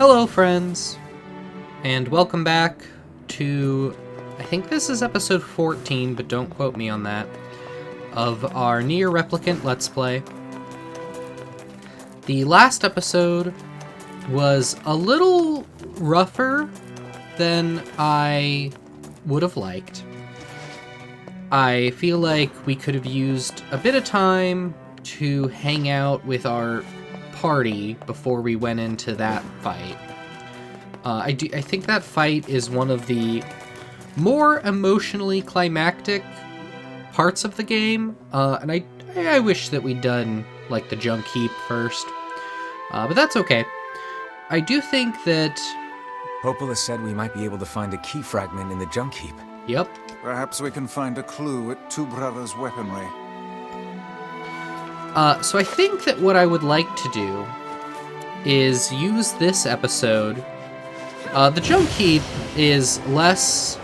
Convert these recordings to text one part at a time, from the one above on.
Hello, friends, and welcome back to, I think this is episode 14, but don't quote me on that, of our Nier Replicant Let's Play. The last episode was a little rougher than I would have liked. I feel like we could have used a bit of time to hang out with our party before we went into that fight. I think that fight is one of the more emotionally climactic parts of the game, and I wish that we'd done like the junk heap first, but that's okay. I do think that Popola said we might be able to find a key fragment in the junk heap. Yep. Perhaps we can find a clue at Two Brothers' weaponry. So I think that what I would like to do is use this episode. The junk heap is less...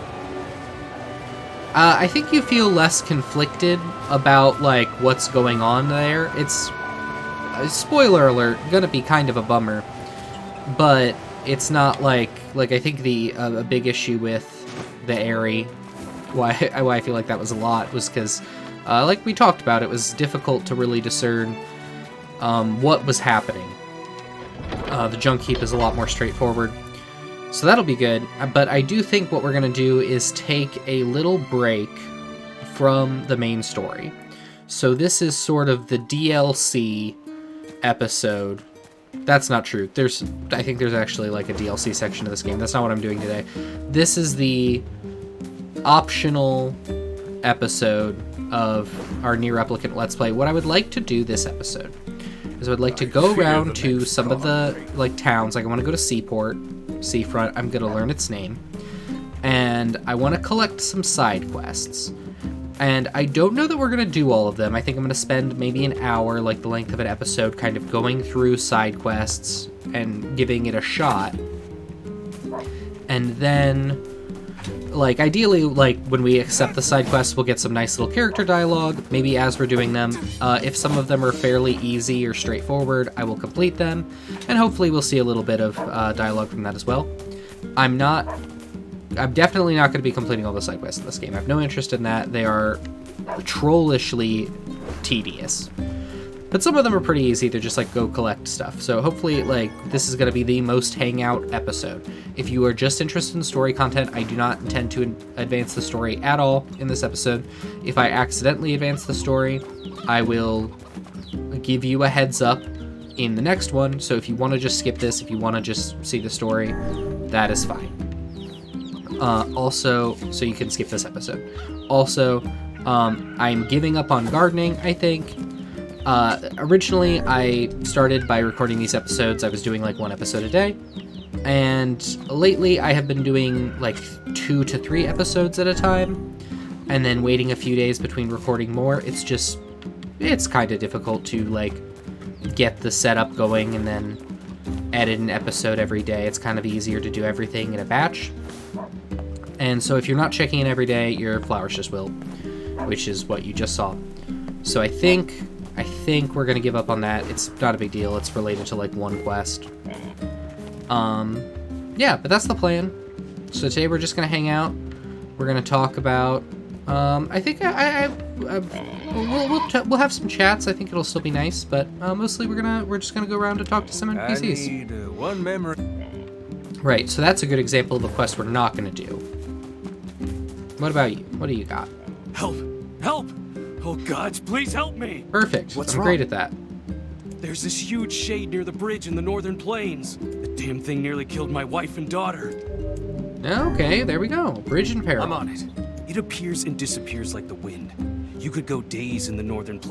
I think you feel less conflicted about, like, what's going on there. It's... spoiler alert, gonna be kind of a bummer. But it's not like I think the a big issue with the Airy, why I feel like that was a lot, was because... like we talked about, it was difficult to really discern what was happening. The junk heap is a lot more straightforward, so that'll be good. But I do think what we're going to do is take a little break from the main story. So this is sort of the DLC episode. That's not true. I think there's actually like a DLC section of this game. That's not what I'm doing today. This is the optional episode of our Nier Replicant Let's Play. What I would like to do this episode is I would like to go around to some of the like towns. Like I want to go to Seafront. I'm going to learn its name. And I want to collect some side quests. And I don't know that we're going to do all of them. I think I'm going to spend maybe an hour, like the length of an episode, kind of going through side quests and giving it a shot. And then, like, ideally, like, when we accept the side quests, we'll get some nice little character dialogue, maybe as we're doing them. If some of them are fairly easy or straightforward, I will complete them, and hopefully we'll see a little bit of dialogue from that as well. I'm definitely not going to be completing all the side quests in this game. I have no interest in that. They are trollishly tedious. But some of them are pretty easy. They're just like, go collect stuff. So hopefully, like, this is going to be the most hangout episode. If you are just interested in story content, I do not intend to advance the story at all in this episode. If I accidentally advance the story, I will give you a heads up in the next one. So if you want to just skip this, if you want to just see the story, that is fine. Also, so you can skip this episode. Also, I'm giving up on gardening, I think. Originally, I started by recording these episodes. I was doing like one episode a day. And lately, I have been doing like 2 to 3 episodes at a time. And then waiting a few days between recording more. It's kind of difficult to like get the setup going and then edit an episode every day. It's kind of easier to do everything in a batch. And so if you're not checking in every day, your flowers just wilt, which is what you just saw. So I think we're going to give up on that. It's not a big deal. It's related to like one quest. Yeah, but that's the plan. So today we're just going to hang out. We're going to talk about, I think we'll have some chats. I think it'll still be nice, but mostly we're just going to go around and talk to some NPCs. I need one memory. Right, so that's a good example of a quest we're not going to do. What about you? What do you got? Help! Help! Oh gods, please help me! Perfect. What's I'm wrong? great at that. There's this huge shade near the bridge in the northern plains. The damn thing nearly killed my wife and daughter. Okay, there we go. Bridge in peril. I'm on it. It appears and disappears like the wind. You could go days in the northern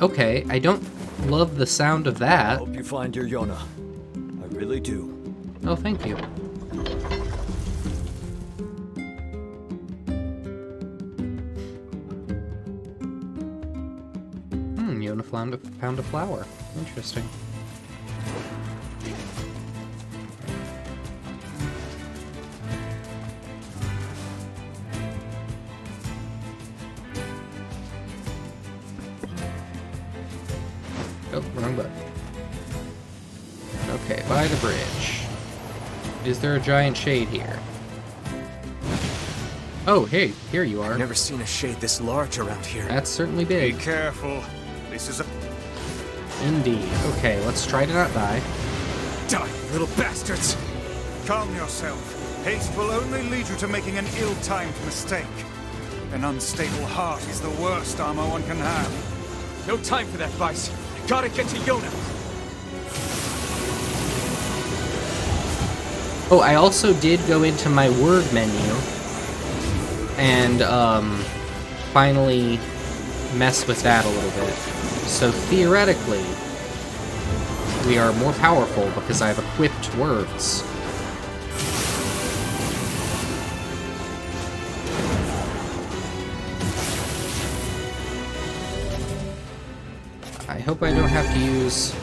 Okay, I don't love the sound of that. Hope you find your Yona. I really do. Oh, thank you. Yona found a flower. Interesting. Oh, wrong button. Okay, by the bridge. Is there a giant shade here? Oh, hey, here you are. I've never seen a shade this large around here. That's certainly Be big. careful. This is a... Indeed. Okay, let's try to not die. Die, little bastards! Calm yourself. Haste will only lead you to making an ill-timed mistake. An unstable heart is the worst armor one can have. No time for that, Vice. Gotta get to Yona. Oh, I also did go into my word menu and finally mess with that a little bit. So theoretically, we are more powerful because I've equipped words. I hope I don't have to use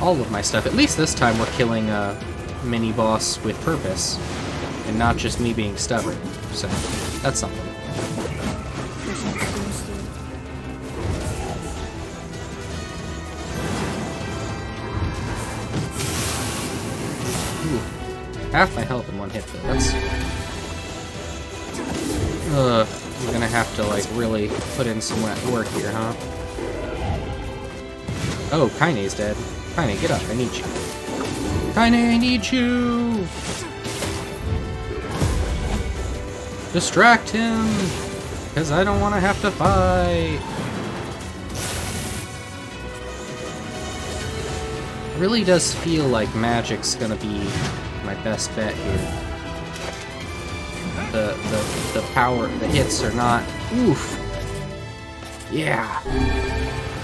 all of my stuff. At least this time we're killing a mini-boss with purpose, and not just me being stubborn. So, that's something. Ooh. Half my health in one hit, though. That's... Ugh. I'm gonna have to, like, really put in some work here, huh? Oh, Kaine's dead. Kaine, get up. I need you. Kaine, I need you! Distract him! Because I don't want to have to fight! It really does feel like magic's gonna be my best bet here. The power, the hits are not... Oof! Yeah!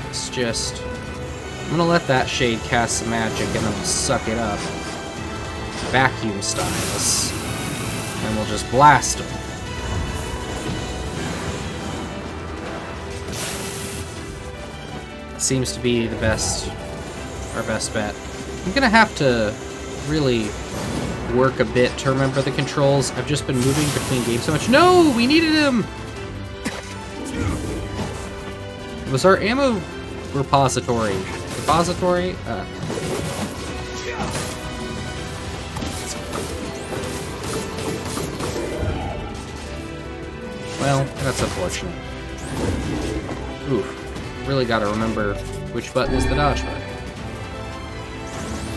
It's just... I'm gonna let that shade cast some magic and then we'll suck it up. Vacuum styles. And we'll just blast them. Seems to be the best, our best bet. I'm gonna have to really work a bit to remember the controls. I've just been moving between games so much. No! We needed him! It was our ammo repository. Repository? Well, that's unfortunate. Oof. Really gotta remember which button is the dodge button.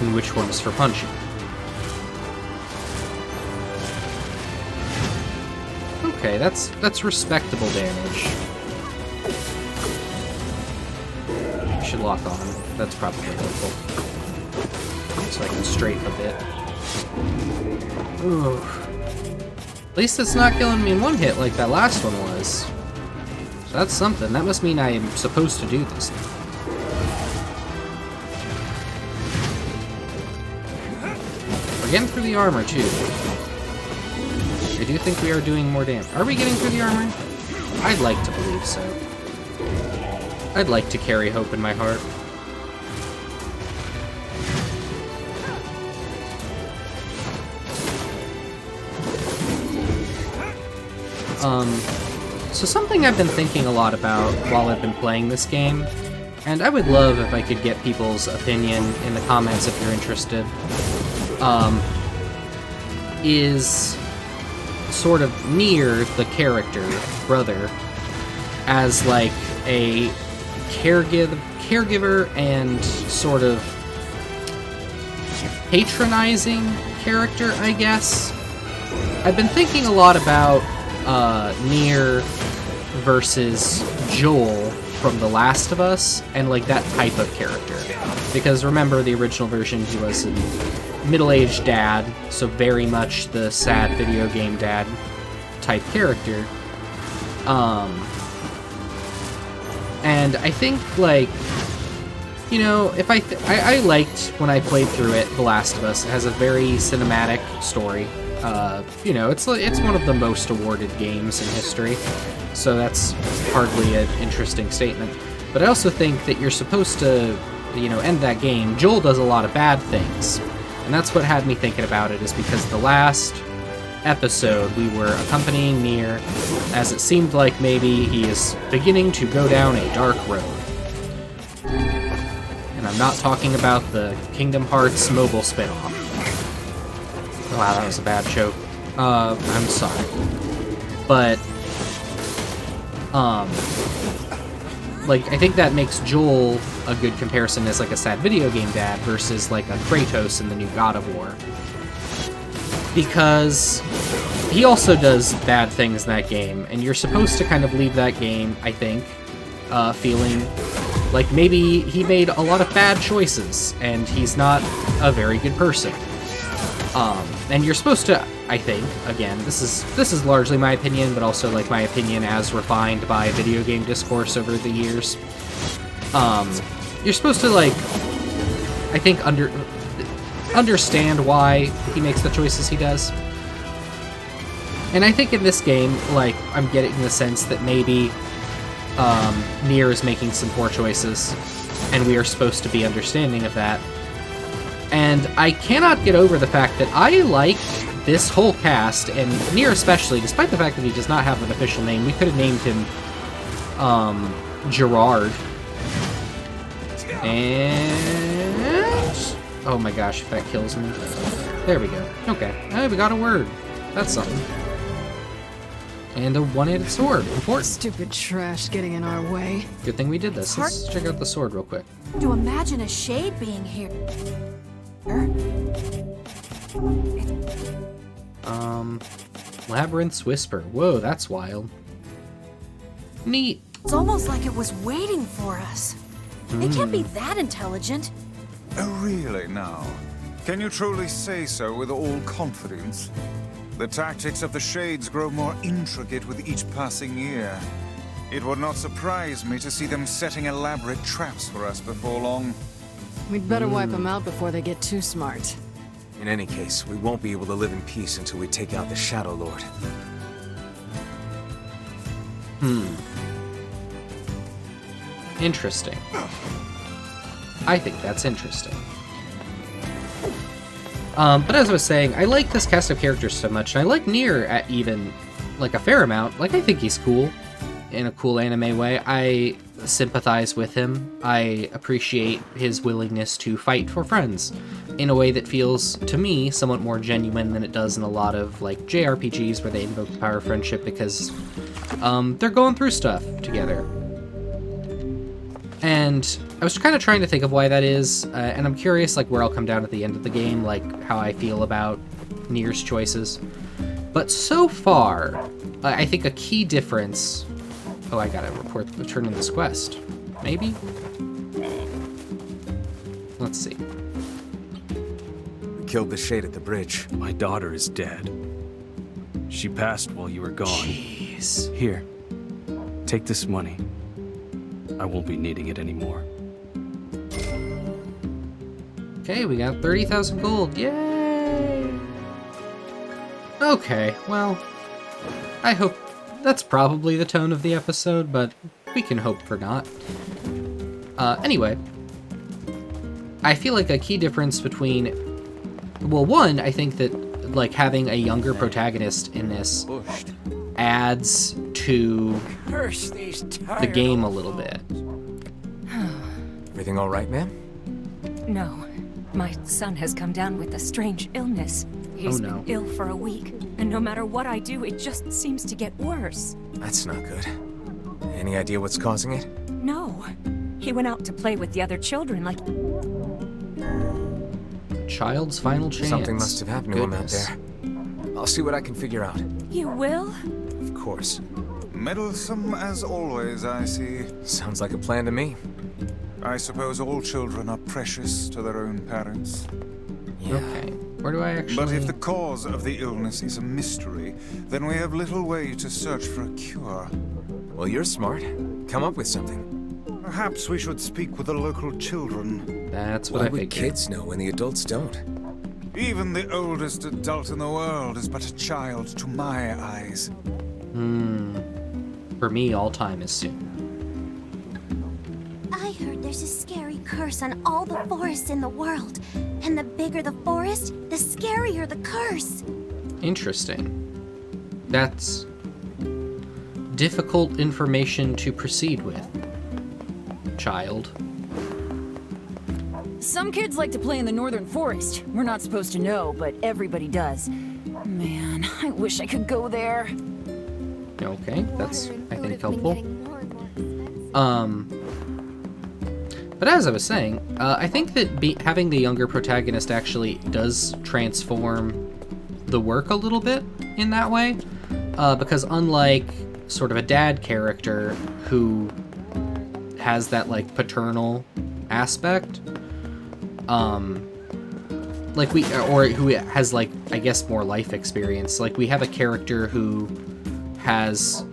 And which one is for punching. Okay, that's respectable damage. I should lock on. That's probably helpful. So I can strafe a bit. Ooh. At least it's not killing me in one hit like that last one was. So that's something. That must mean I am supposed to do this now. We're getting through the armor, too. I do think we are doing more damage. Are we getting through the armor? I'd like to believe so. I'd like to carry hope in my heart. So something I've been thinking a lot about while I've been playing this game, and I would love if I could get people's opinion in the comments if you're interested, is sort of Nier, the character, brother, as like a caregiver and sort of patronizing character, I guess. I've been thinking a lot about Nier versus Joel from The Last of Us, and like that type of character. Because remember, the original version, he was a middle-aged dad, so very much the sad video game dad type character. And I think, like, you know, if I liked when I played through it, The Last of Us. It has a very cinematic story. You know, it's one of the most awarded games in history, so that's hardly an interesting statement. But I also think that you're supposed to, you know, end that game. Joel does a lot of bad things, and that's what had me thinking about it, is because the last episode we were accompanying Nier as it seemed like maybe he is beginning to go down a dark road. And I'm not talking about the Kingdom Hearts mobile spin-off. Wow, that was a bad joke. I'm sorry. But, like, I think that makes Joel a good comparison as, like, a sad video game dad versus, like, a Kratos in the new God of War. Because he also does bad things in that game, and you're supposed to kind of leave that game, I think, feeling like maybe he made a lot of bad choices, and he's not a very good person. And you're supposed to, I think, again, this is largely my opinion, but also, like, my opinion as refined by video game discourse over the years. You're supposed to, like, I think, understand why he makes the choices he does. And I think in this game, like, I'm getting the sense that maybe Nier is making some poor choices, and we are supposed to be understanding of that. And I cannot get over the fact that I like this whole cast, and Nier especially, despite the fact that he does not have an official name. We could have named him Gerard. And... oh my gosh, if that kills me. There we go. Okay. Hey, we got a word. That's something. And a one-handed sword. Important. Stupid trash getting in our way. Good thing we did this. Let's check out the sword real quick. To imagine a shade being here. Labyrinth's Whisper. Whoa, that's wild. Neat. It's almost like it was waiting for us. It can't be that intelligent. Oh, really now? Can you truly say so with all confidence? The tactics of the Shades grow more intricate with each passing year. It would not surprise me to see them setting elaborate traps for us before long. We'd better wipe them out before they get too smart. In any case, we won't be able to live in peace until we take out the Shadow Lord. Interesting. I think that's interesting. But as I was saying, I like this cast of characters so much, and I like Nier at even, like, a fair amount. Like, I think he's cool in a cool anime way. I sympathize with him. I appreciate his willingness to fight for friends in a way that feels, to me, somewhat more genuine than it does in a lot of, like, JRPGs where they invoke the power of friendship because they're going through stuff together. And I was kind of trying to think of why that is, and I'm curious, like, where I'll come down at the end of the game, like, how I feel about Nier's choices. But so far, I think a key difference... oh, I gotta return in this quest. Maybe? Let's see. We killed the Shade at the bridge. My daughter is dead. She passed while you were gone. Jeez. Here, take this money. I won't be needing it anymore. Okay, we got 30,000 gold. Yay! Okay, well, I hope that's probably the tone of the episode, but we can hope for not. Anyway, I feel like a key difference between... well, one, I think that, like, having a younger protagonist in this adds to the game a little bit. Everything all right, ma'am? No. My son has come down with a strange illness. He's been ill for a week, and no matter what I do, it just seems to get worse. That's not good. Any idea what's causing it? No. He went out to play with the other children like... Child's final chance. Something must have happened to him out there. I'll see what I can figure out. You will? Of course. Meddlesome as always, I see. Sounds like a plan to me. I suppose all children are precious to their own parents. Yeah. Okay. Where do I actually... But if the cause of the illness is a mystery, then we have little way to search for a cure. Well, you're smart. Come up with something. Perhaps we should speak with the local children. That's what Why I would figured. kids know when the adults don't? Even the oldest adult in the world is but a child to my eyes. For me, all time is soon. I heard there's a scary curse on all the forests in the world. And the bigger the forest, the scarier the curse. Interesting. That's difficult information to proceed with, child. Some kids like to play in the northern forest. We're not supposed to know, but everybody does. Man, I wish I could go there. Okay, that's, I think, helpful. But as I was saying, I think that having the younger protagonist actually does transform the work a little bit in that way. Because unlike sort of a dad character who has that, like, paternal aspect, like who has, like, I guess more life experience. Like, we have a character who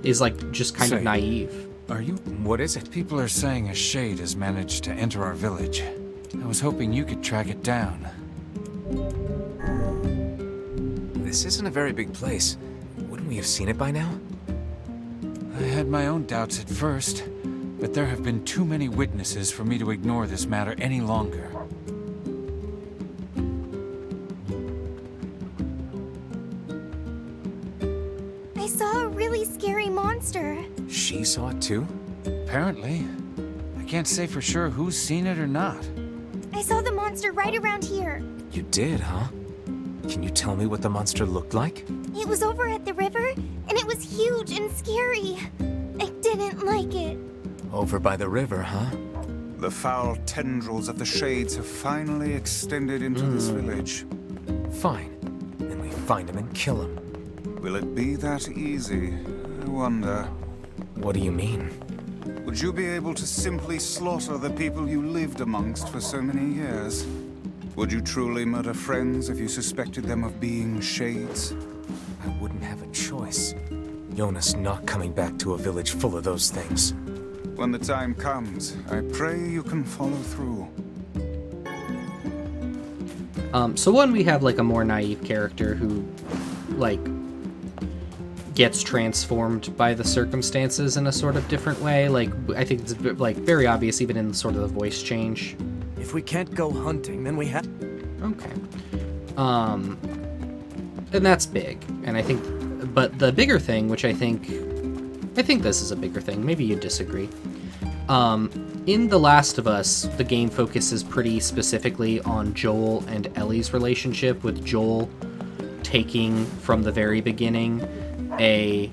is like just kind of naive. Are you? What is it? People are saying a shade has managed to enter our village. I was hoping you could track it down. This isn't a very big place. Wouldn't we have seen it by now? I had my own doubts at first, but there have been too many witnesses for me to ignore this matter any longer. I saw a really scary monster. She saw it too? Apparently. I can't say for sure who's seen it or not. I saw the monster right around here. You did, huh? Can you tell me what the monster looked like? It was over at the river, and it was huge and scary. I didn't like it. Over by the river, huh? The foul tendrils of the shades have finally extended into this village. Fine. Then we find him and kill him. Will it be that easy? I wonder. What do you mean? Would you be able to simply slaughter the people you lived amongst for so many years? Would you truly murder friends if you suspected them of being shades? I wouldn't have a choice. Jonas not coming back to a village full of those things. When the time comes, I pray you can follow through. So one, we have, like, a more naive character who, like, gets transformed by the circumstances in a sort of different way. Like, I think it's, like, very obvious even in sort of the voice change. If we can't go hunting, then we have... Okay. And that's big. And I think... But the bigger thing, which I think this is a bigger thing. Maybe you disagree. In The Last of Us, the game focuses pretty specifically on Joel and Ellie's relationship, with Joel taking, from the very beginning, a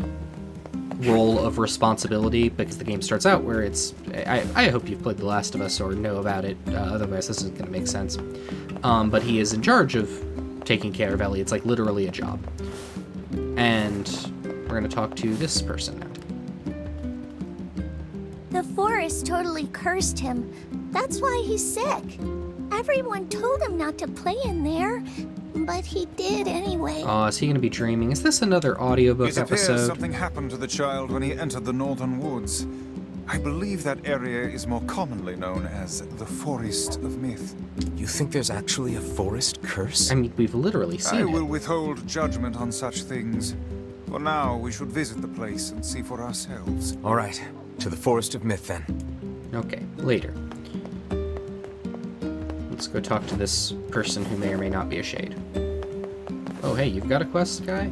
role of responsibility, because the game starts out where it's... I hope you've played The Last of Us or know about it, otherwise this isn't going to make sense. But he is in charge of taking care of Ellie. It's like literally a job. And we're going to talk to this person now. The forest totally cursed him. That's why he's sick. Everyone told him not to play in there, but he did anyway. Oh, is he going to be dreaming? Is this another audiobook It appears episode? something happened to the child when he entered the northern woods. I believe that area is more commonly known as the Forest of Myth. You think there's actually a forest curse? I mean, we've literally seen I it. will withhold judgment on such things. For now, we should visit the place and see for ourselves. All right, to the Forest of Myth then. Okay, later. Let's go talk to this person who may or may not be a shade. Oh, hey, you've got a quest, guy?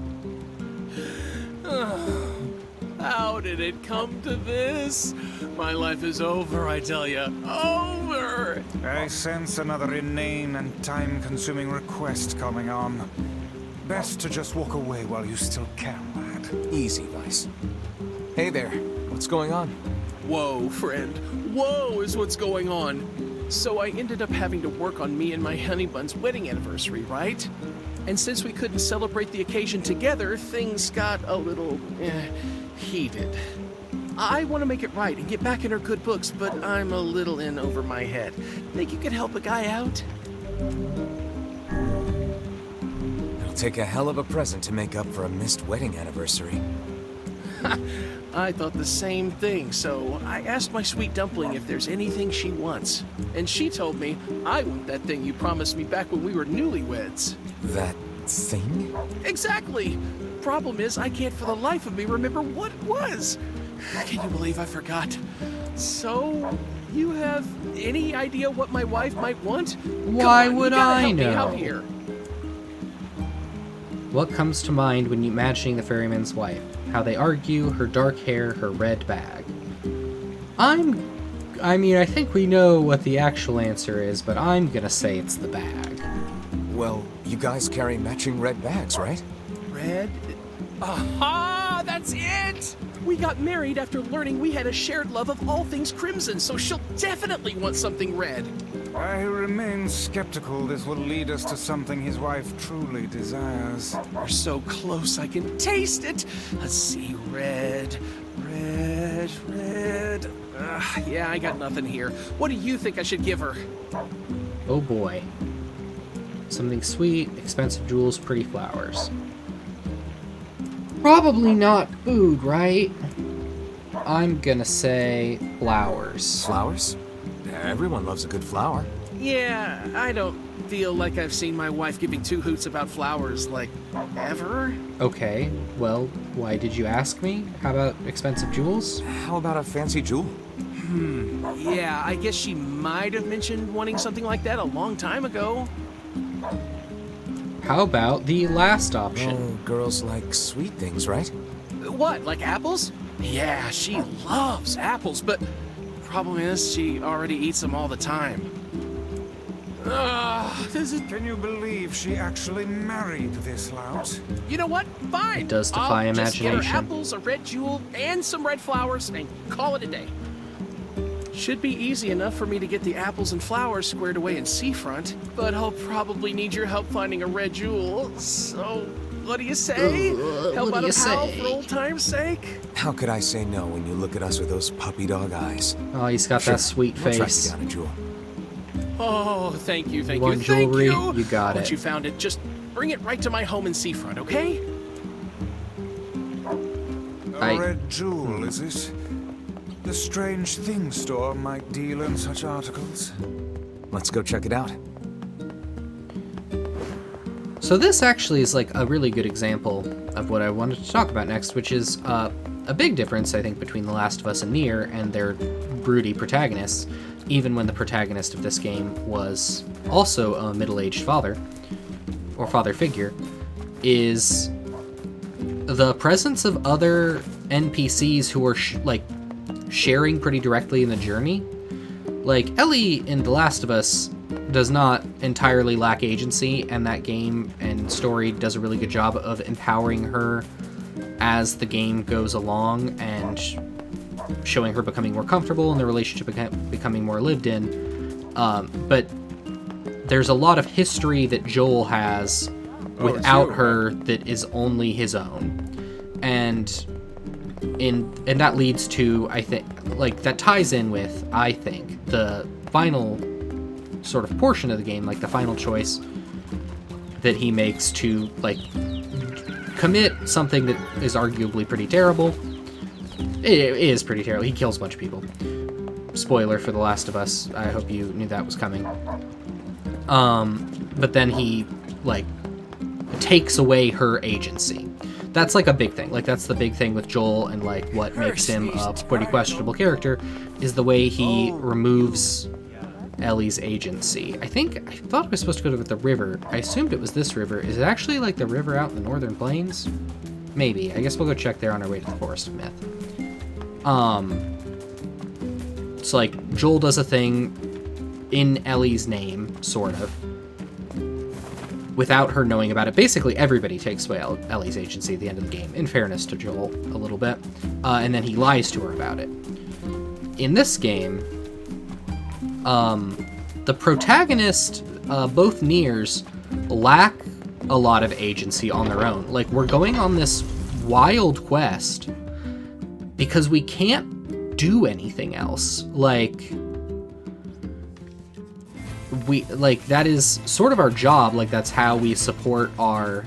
How did it come to this? My life is over, I tell you. Over! I sense another inane and time-consuming request coming on. Best to just walk away while you still can, lad. Easy, Vice. Hey there, what's going on? Whoa, friend. Whoa is what's going on. So I ended up having to work on me and my honeybun's wedding anniversary, right? And since we couldn't celebrate the occasion together, things got a little, heated. I want to make it right and get back in her good books, but I'm a little in over my head. Think you could help a guy out? It'll take a hell of a present to make up for a missed wedding anniversary. I thought the same thing, so I asked my sweet dumpling if there's anything she wants. And she told me, I want that thing you promised me back when we were newlyweds. That thing? Exactly! Problem is, I can't for the life of me remember what it was. Can you believe I forgot? So, you have any idea what my wife might want? Why Come on, would you gotta I help me know? out here. What comes to mind when you imagining the ferryman's wife? How they argue, her dark hair, her red bag. I'm I mean, I think we know what the actual answer is, but I'm gonna say it's the bag. Well, you guys carry matching red bags, right? Red? Aha! That's it! We got married after learning we had a shared love of all things crimson, so she'll definitely want something red. I remain skeptical this will lead us to something his wife truly desires. We're so close, I can taste it. Let's see, red. Yeah, I got nothing here. What do you think I should give her? Oh boy. Something sweet, expensive jewels, pretty flowers. Probably not food, right? I'm gonna say flowers. Flowers? Everyone loves a good flower. Yeah, I don't feel like I've seen my wife giving two hoots about flowers, like, ever. Okay, well, why did you ask me? How about expensive jewels? How about a fancy jewel? Yeah, I guess she might have mentioned wanting something like that a long time ago. How about the last option? Oh, girls like sweet things, right? What, like apples? Yeah, she loves apples, but problem is she already eats them all the time. Can you believe she actually married this lout? You know what? Fine. It does defy I'll just get her imagination. apples, a red jewel, and some red flowers, and call it a day. Should be easy enough for me to get the apples and flowers squared away in Seafront, but I'll probably need your help finding a red jewel. So, what do you say? Help out a pal for old time's sake? How could I say no when you look at us with those puppy dog eyes? Oh, he's got Sure, that sweet we'll track face. you down a jewel. Oh, thank you, thank Want you, thank jewelry? you. You got Once it. you found it, just bring it right to my home in Seafront, okay? A red jewel, is it? The strange things store might deal in such articles. Let's go check it out. So this actually is like a really good example of what I wanted to talk about next, which is a big difference, I think, between The Last of Us and Nier and their broody protagonists, even when the protagonist of this game was also a middle-aged father, or father figure, is the presence of other NPCs who are sharing pretty directly in the journey. Like, Ellie in The Last of Us does not entirely lack agency, and that game and story does a really good job of empowering her as the game goes along and showing her becoming more comfortable and the relationship becoming more lived in. But there's a lot of history that Joel has without her that is only his own. And that leads to, I think, like, that ties in with, I think, the final sort of portion of the game, like the final choice that he makes to, like, commit something that is arguably pretty terrible. It is pretty terrible. He kills a bunch of people. Spoiler for The Last of Us. I hope you knew that was coming. But then he, like, takes away her agency. That's, like, a big thing. Like, that's the big thing with Joel, and, like, what makes him a pretty questionable character is the way he removes Ellie's agency. I thought it was supposed to go to the river. I assumed it was this river. Is it actually, like, the river out in the Northern Plains? Maybe. I guess we'll go check there on our way to the Forest of Myth. It's like, Joel does a thing in Ellie's name, sort of, without her knowing about it. Basically, everybody takes away Ellie's agency at the end of the game, in fairness to Joel, a little bit. And then he lies to her about it. In this game, the protagonist, both Niers, lack a lot of agency on their own. Like, we're going on this wild quest because we can't do anything else. Like, that is sort of our job. Like, that's how we support our,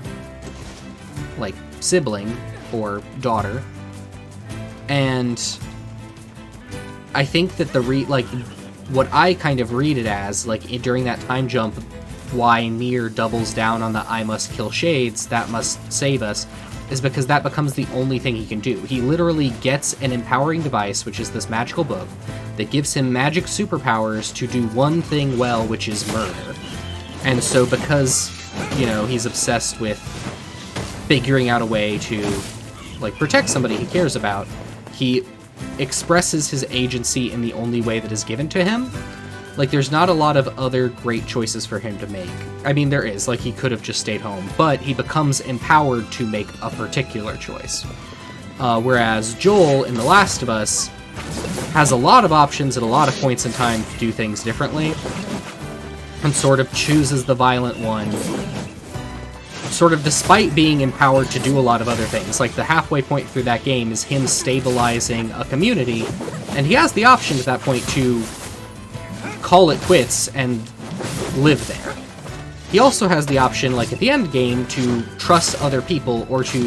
like, sibling or daughter. And I think that what I kind of read it as, like, during that time jump, why Nier doubles down on the I must kill shades, that must save us, is because that becomes the only thing he can do. He literally gets an empowering device, which is this magical book, that gives him magic superpowers to do one thing well, which is murder. And so because, you know, he's obsessed with figuring out a way to, like, protect somebody he cares about, he expresses his agency in the only way that is given to him. Like, there's not a lot of other great choices for him to make. I mean, there is, like, he could have just stayed home, but he becomes empowered to make a particular choice. Whereas Joel in The Last of Us has a lot of options at a lot of points in time to do things differently, and sort of chooses the violent one, sort of despite being empowered to do a lot of other things. Like, the halfway point through that game is him stabilizing a community, and he has the option at that point to call it quits and live there. He also has the option, like at the end game, to trust other people or to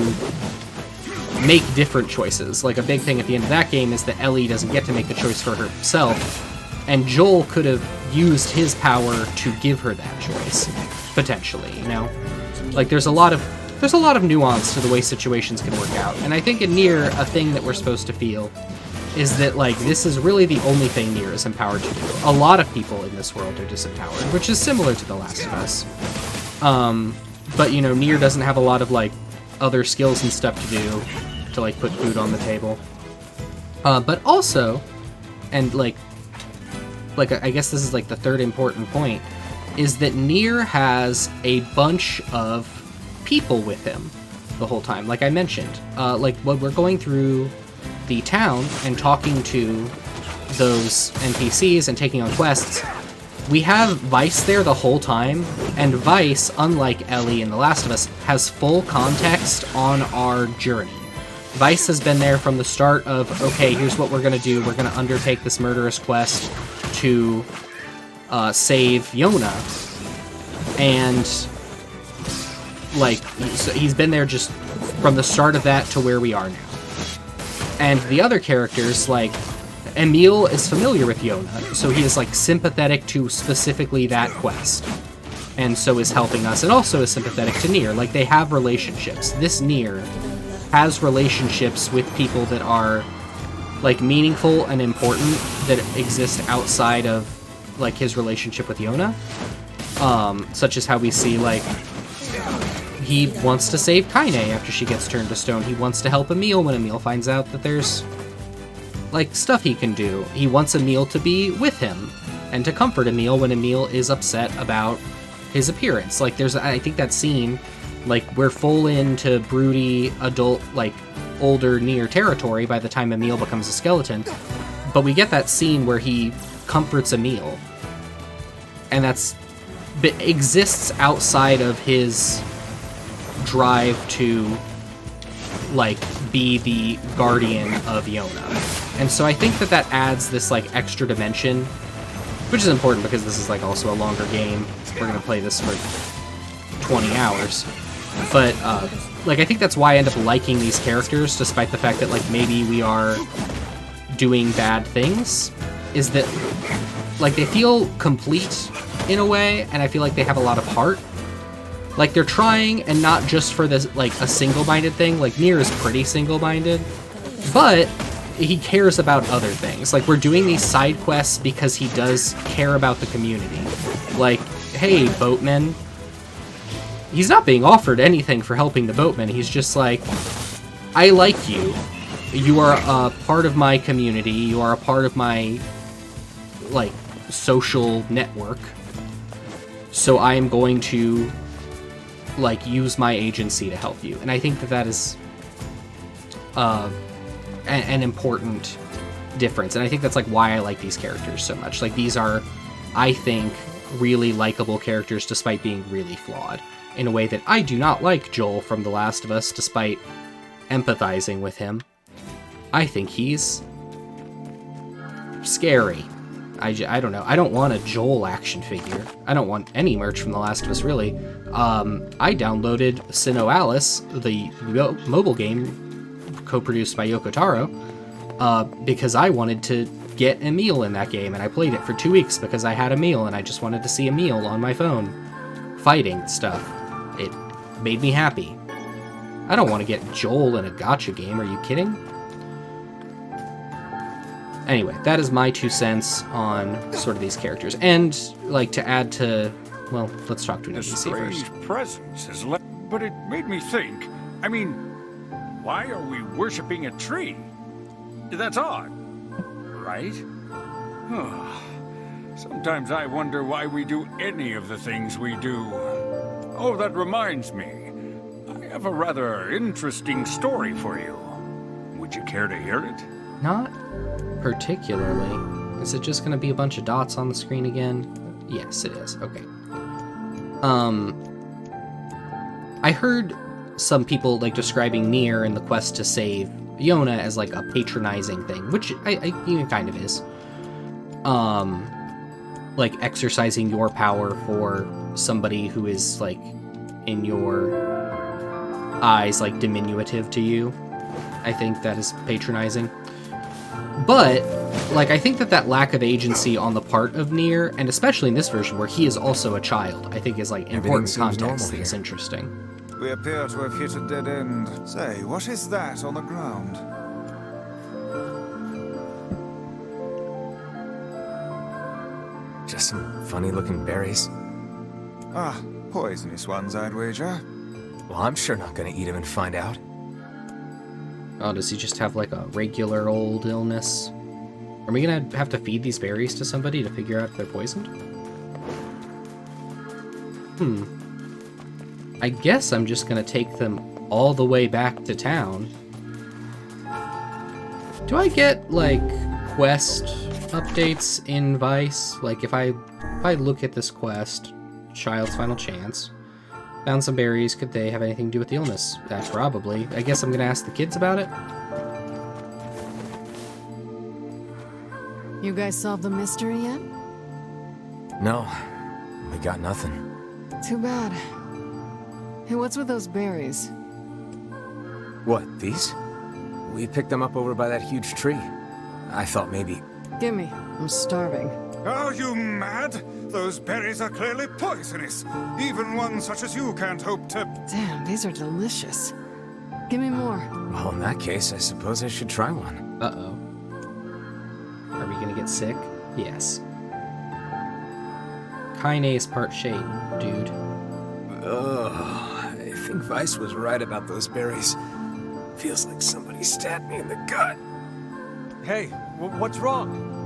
make different choices. Like, a big thing at the end of that game is that Ellie doesn't get to make the choice for herself, and Joel could have used his power to give her that choice, potentially, you know? Like, there's a lot of nuance to the way situations can work out, and I think in Nier, a thing that we're supposed to feel is that, like, this is really the only thing Nier is empowered to do. A lot of people in this world are disempowered, which is similar to The Last of Us. But, you know, Nier doesn't have a lot of, like, other skills and stuff to do to, like, put food on the table. But also, and, like, I guess this is, like, the third important point, is that Nier has a bunch of people with him the whole time. Like I mentioned, like, when we're going through the town and talking to those NPCs and taking on quests, we have Weiss there the whole time, and Weiss, unlike Ellie in The Last of Us, has full context on our journey. Weiss has been there from the start of, okay, here's what we're gonna do, we're gonna undertake this murderous quest to save Yona, and, like, he's been there just from the start of that to where we are now. And the other characters, like, Emil is familiar with Yona, so he is, like, sympathetic to specifically that quest, and so is helping us, and also is sympathetic to Nier. Like, they have relationships. This Nier has relationships with people that are, like, meaningful and important, that exist outside of, like, his relationship with Yona. Such as how we see, like, he wants to save Kaine after she gets turned to stone. He wants to help Emil when Emil finds out that there's, like, stuff he can do. He wants Emil to be with him and to comfort Emil when Emil is upset about his appearance. Like, there's, I think that scene, like, we're full into broody, adult, like, older Nier territory by the time Emil becomes a skeleton, but we get that scene where he comforts Emil, and that's exists outside of his drive to, like, be the guardian of Yona. And so I think that that adds this, like, extra dimension, which is important because this is, like, also a longer game. We're gonna play this for 20 hours. But, like, I think that's why I end up liking these characters, despite the fact that, like, maybe we are doing bad things, is that, like, they feel complete in a way, and I feel like they have a lot of heart. Like, they're trying, and not just for this, like, a single-minded thing. Like, Nier is pretty single-minded, but he cares about other things. Like, we're doing these side quests because he does care about the community. Like, hey, boatman. He's not being offered anything for helping the boatman. He's just like, I like you. You are a part of my community. You are a part of my, like, social network. So I am going to, like, use my agency to help you. And I think that that is an important difference. And I think that's, like, why I like these characters so much. Like, these are, I think, really likable characters despite being really flawed. In a way that I do not like Joel from The Last of Us, despite empathizing with him. I think he's scary. I don't know. I don't want a Joel action figure. I don't want any merch from The Last of Us, really. I downloaded Sinnoh Alice, the mobile game co-produced by Yoko Taro, because I wanted to get Emil in that game, and I played it for 2 weeks because I had Emil, and I just wanted to see Emil on my phone fighting stuff. It made me happy. I don't want to get Joel in a gacha game, are you kidding? Anyway, that is my 2 cents on sort of these characters. And, like, to add to... Well, let's talk to an NPC first. Strange presence has left... But it made me think. I mean, why are we worshipping a tree? That's odd, right? Sometimes I wonder why we do any of the things we do. Oh, that reminds me. I have a rather interesting story for you. Would you care to hear it? Not particularly. Is it just going to be a bunch of dots on the screen again? Yes, it is. Okay. I heard some people like describing Nier and the quest to save Yona as like a patronizing thing, which I kind of is. Like exercising your power for somebody who is like in your eyes like diminutive to you. I think that is patronizing. But like I think that lack of agency on the part of Nier, and especially in this version where he is also a child, I think is like important context that's interesting. We appear to have hit a dead end. Say, what is that on the ground? Just some funny-looking berries. Ah, poisonous ones, I'd wager. Well, I'm sure not gonna eat them and find out. Oh, does he just have like a regular old illness? Are we gonna have to feed these berries to somebody to figure out if they're poisoned? I guess I'm just gonna take them all the way back to town. Do I get, like, quest updates in Vice? Like, if I look at this quest, Child's Final Chance, found some berries, could they have anything to do with the illness? Probably. I guess I'm gonna ask the kids about it. You guys solved the mystery yet? No, we got nothing. Too bad. Hey, what's with those berries? What, these? We picked them up over by that huge tree. I thought maybe... Gimme. I'm starving. Are you mad? Those berries are clearly poisonous. Even one such as you can't hope to... Damn, these are delicious. Give me more. Well, in that case, I suppose I should try one. Uh-oh. Are we gonna get sick? Yes. Kinase part shade, dude. Ugh. I think Vice was right about those berries. Feels like somebody stabbed me in the gut. Hey, what's wrong?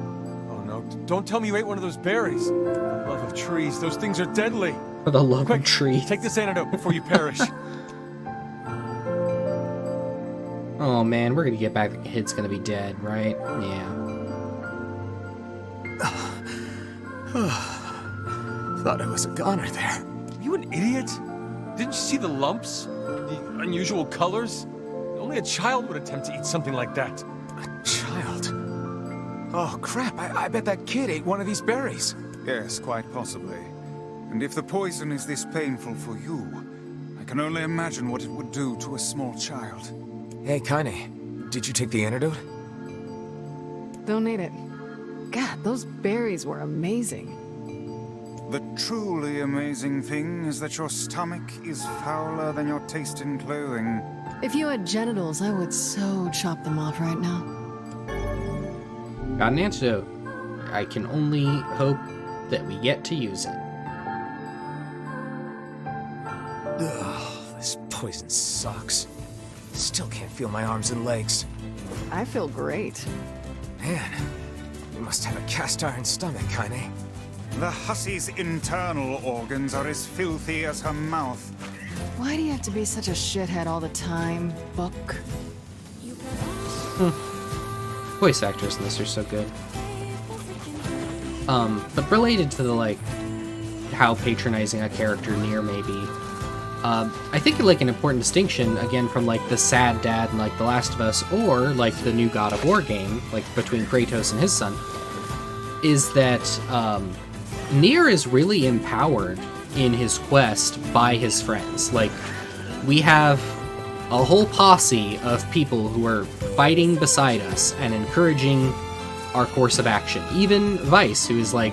Oh no, don't tell me you ate one of those berries. For the love of trees, those things are deadly. For the love Quick, of trees. Take this antidote before you perish. Oh man, we're gonna get back. The kid's gonna be dead, right? Yeah. Thought I was a goner there. You an idiot? Didn't you see the lumps? The unusual colors? Only a child would attempt to eat something like that. A child? Oh crap, I bet that kid ate one of these berries. Yes, quite possibly. And if the poison is this painful for you, I can only imagine what it would do to a small child. Hey, Kaine, did you take the antidote? Don't need it. God, those berries were amazing. The truly amazing thing is that your stomach is fouler than your taste in clothing. If you had genitals, I would so chop them off right now. Got an antidote. I can only hope that we get to use it. Ugh, this poison sucks. Still can't feel my arms and legs. I feel great. Man, you must have a cast iron stomach, Kaine. The hussy's internal organs are as filthy as her mouth. Why do you have to be such a shithead all the time, Book? Voice actors in this are so good. But related to the, like, how patronizing a character Nier may be, I think, like, an important distinction, again, from, like, the sad dad in, like, The Last of Us, or, like, the new God of War game, like, between Kratos and his son, is that, Nier is really empowered in his quest by his friends. Like, we have a whole posse of people who are fighting beside us and encouraging our course of action. Even Vice, who is, like,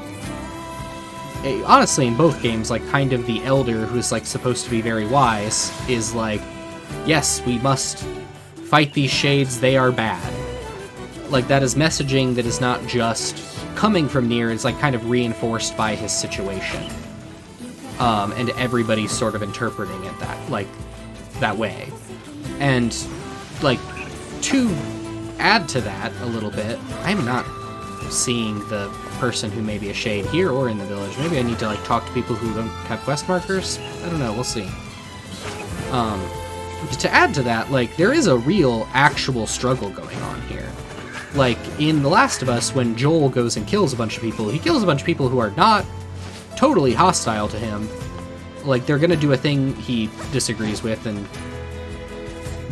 honestly, in both games, like, kind of the elder who's, like, supposed to be very wise, is like, yes, we must fight these shades, they are bad. Like, that is messaging that is not just coming from Nier, it's, like, kind of reinforced by his situation. And everybody's sort of interpreting it that way. And, like, two add to that a little bit, I'm not seeing the person who may be a shade here or in the village. Maybe I need to like talk to people who don't have quest markers. I don't know. We'll see. To add to that, like, there is a real, actual struggle going on here. Like, in The Last of Us, when Joel goes and kills a bunch of people, he kills a bunch of people who are not totally hostile to him. Like, they're gonna do a thing he disagrees with and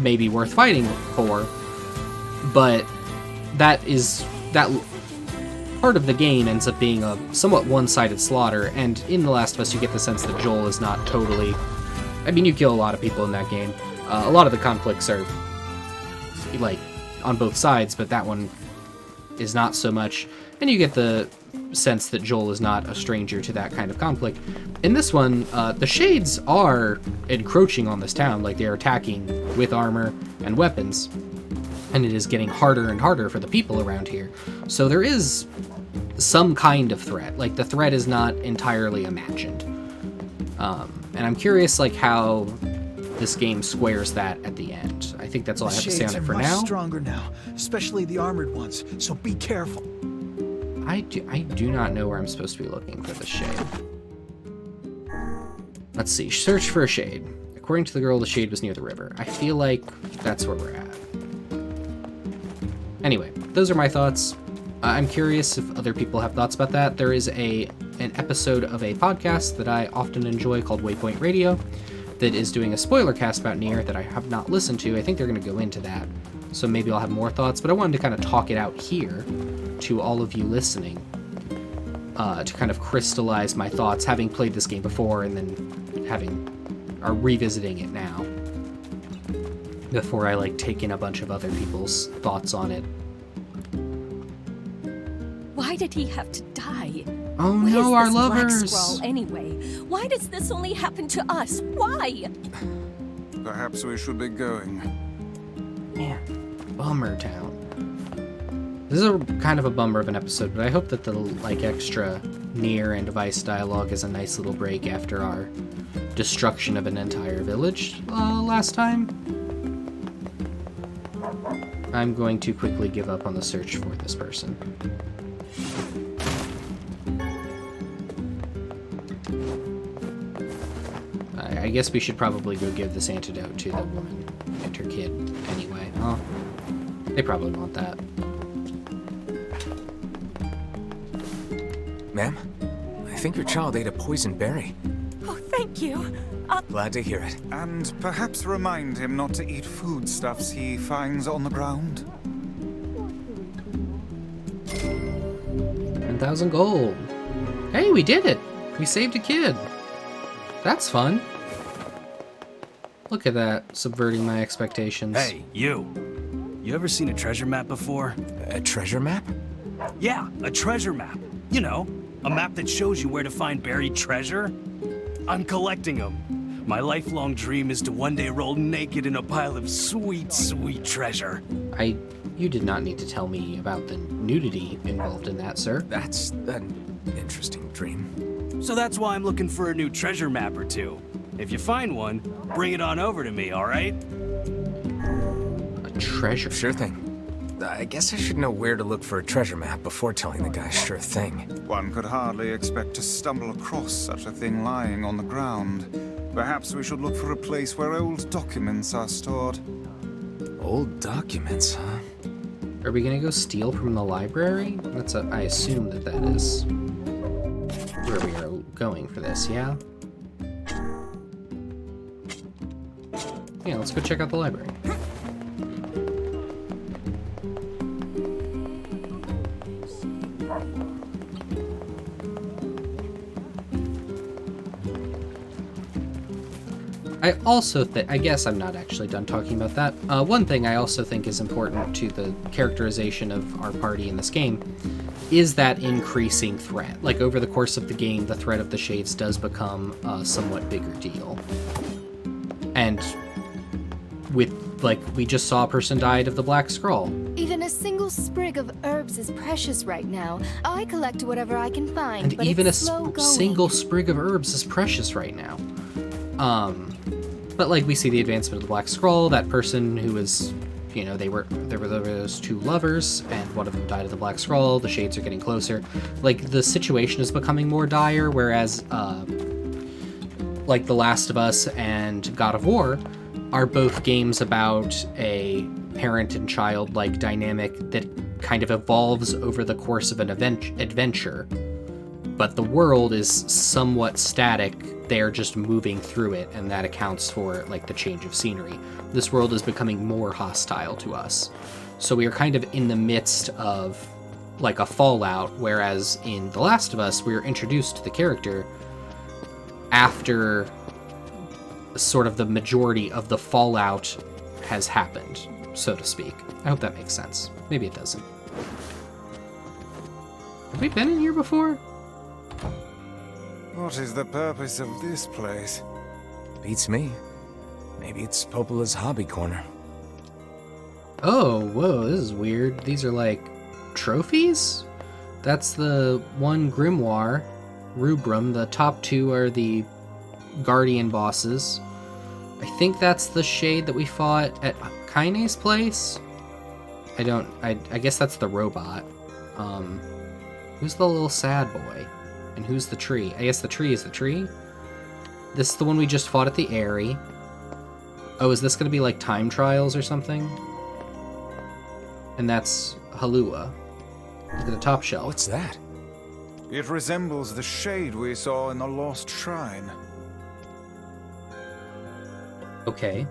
may be worth fighting for, but that part of the game ends up being a somewhat one-sided slaughter, and in The Last of Us you get the sense that Joel is not totally... I mean, you kill a lot of people in that game. A lot of the conflicts are, like, on both sides, but that one is not so much. And you get the sense that Joel is not a stranger to that kind of conflict. In this one, the Shades are encroaching on this town, like they are attacking with armor and weapons. And it is getting harder and harder for the people around here. So there is some kind of threat. Like, the threat is not entirely imagined. And I'm curious, like, how this game squares that at the end. I think that's all I have to say on it for now. The Shades are much stronger now, especially the armored ones, so be careful. I do not know where I'm supposed to be looking for the shade. Let's see. Search for a shade. According to the girl, the shade was near the river. I feel like that's where we're at. Anyway, those are my thoughts. I'm curious if other people have thoughts about that. There is an episode of a podcast that I often enjoy called Waypoint Radio that is doing a spoiler cast about Nier that I have not listened to. I think they're going to go into that, so maybe I'll have more thoughts, but I wanted to kind of talk it out here to all of you listening, to kind of crystallize my thoughts, having played this game before and then revisiting it now, before I like take in a bunch of other people's thoughts on it. Why did he have to die? Oh no, our lovers! Black Scroll, anyway? Why does this only happen to us? Why? Perhaps we should be going. Man, bummer town. This is a kind of a bummer of an episode, but I hope that the like extra Nier and Vice dialogue is a nice little break after our destruction of an entire village last time. I'm going to quickly give up on the search for this person. I guess we should probably go give this antidote to the woman and her kid anyway. Oh, they probably want that. Ma'am, I think your child ate a poison berry. Oh, thank you. Glad to hear it. And perhaps remind him not to eat foodstuffs he finds on the ground. 10,000 gold. Hey, we did it! We saved a kid. That's fun. Look at that, subverting my expectations. Hey, you. You ever seen a treasure map before? A treasure map? Yeah, a treasure map. You know, a map that shows you where to find buried treasure. I'm collecting them. My lifelong dream is to one day roll naked in a pile of sweet, sweet treasure. You did not need to tell me about the nudity involved in that, sir. That's an interesting dream. So that's why I'm looking for a new treasure map or two. If you find one, bring it on over to me, all right? A treasure? Sure thing. I guess I should know where to look for a treasure map before telling the guy sure thing. One could hardly expect to stumble across such a thing lying on the ground. Perhaps we should look for a place where old documents are stored. Old documents, huh? Are we gonna go steal from the library? I assume that is where we are going for this, yeah? Yeah, let's go check out the library. I also think, I guess I'm not actually done talking about that. One thing I also think is important to the characterization of our party in this game is that increasing threat. Like, over the course of the game, the threat of the Shades does become a somewhat bigger deal. And with, like, we just saw a person died of the Black Scroll. Even a single sprig of herbs is precious right now. I collect whatever I can find, and but even it's slow going. Single sprig of herbs is precious right now. But, like, we see the advancement of the Black Scroll, that person who was, you know, there were those two lovers, and one of them died of the Black Scroll. The shades are getting closer. Like, the situation is becoming more dire, whereas, like, The Last of Us and God of War are both games about a parent and child-like dynamic that kind of evolves over the course of an adventure. But the world is somewhat static. They're just moving through it, and that accounts for, like, the change of scenery. This world is becoming more hostile to us. So we are kind of in the midst of, like, a fallout, whereas in The Last of Us, we are introduced to the character after sort of the majority of the fallout has happened, so to speak. I hope that makes sense. Maybe it doesn't. Have we been in here before? What is the purpose of this place? Beats me. Maybe it's Popola's hobby corner. Oh, whoa, this is weird. These are like trophies? That's the one grimoire, Rubrum. The top two are the guardian bosses. I think that's the shade that we fought at Kaine's place. I guess that's the robot. Who's the little sad boy? And who's the tree? I guess the tree is the tree. This is the one we just fought at the Airy. Oh, is this gonna be like time trials or something? And that's Halua. Look at the top shelf. What's that? It resembles the shade we saw in the Lost Shrine. Okay.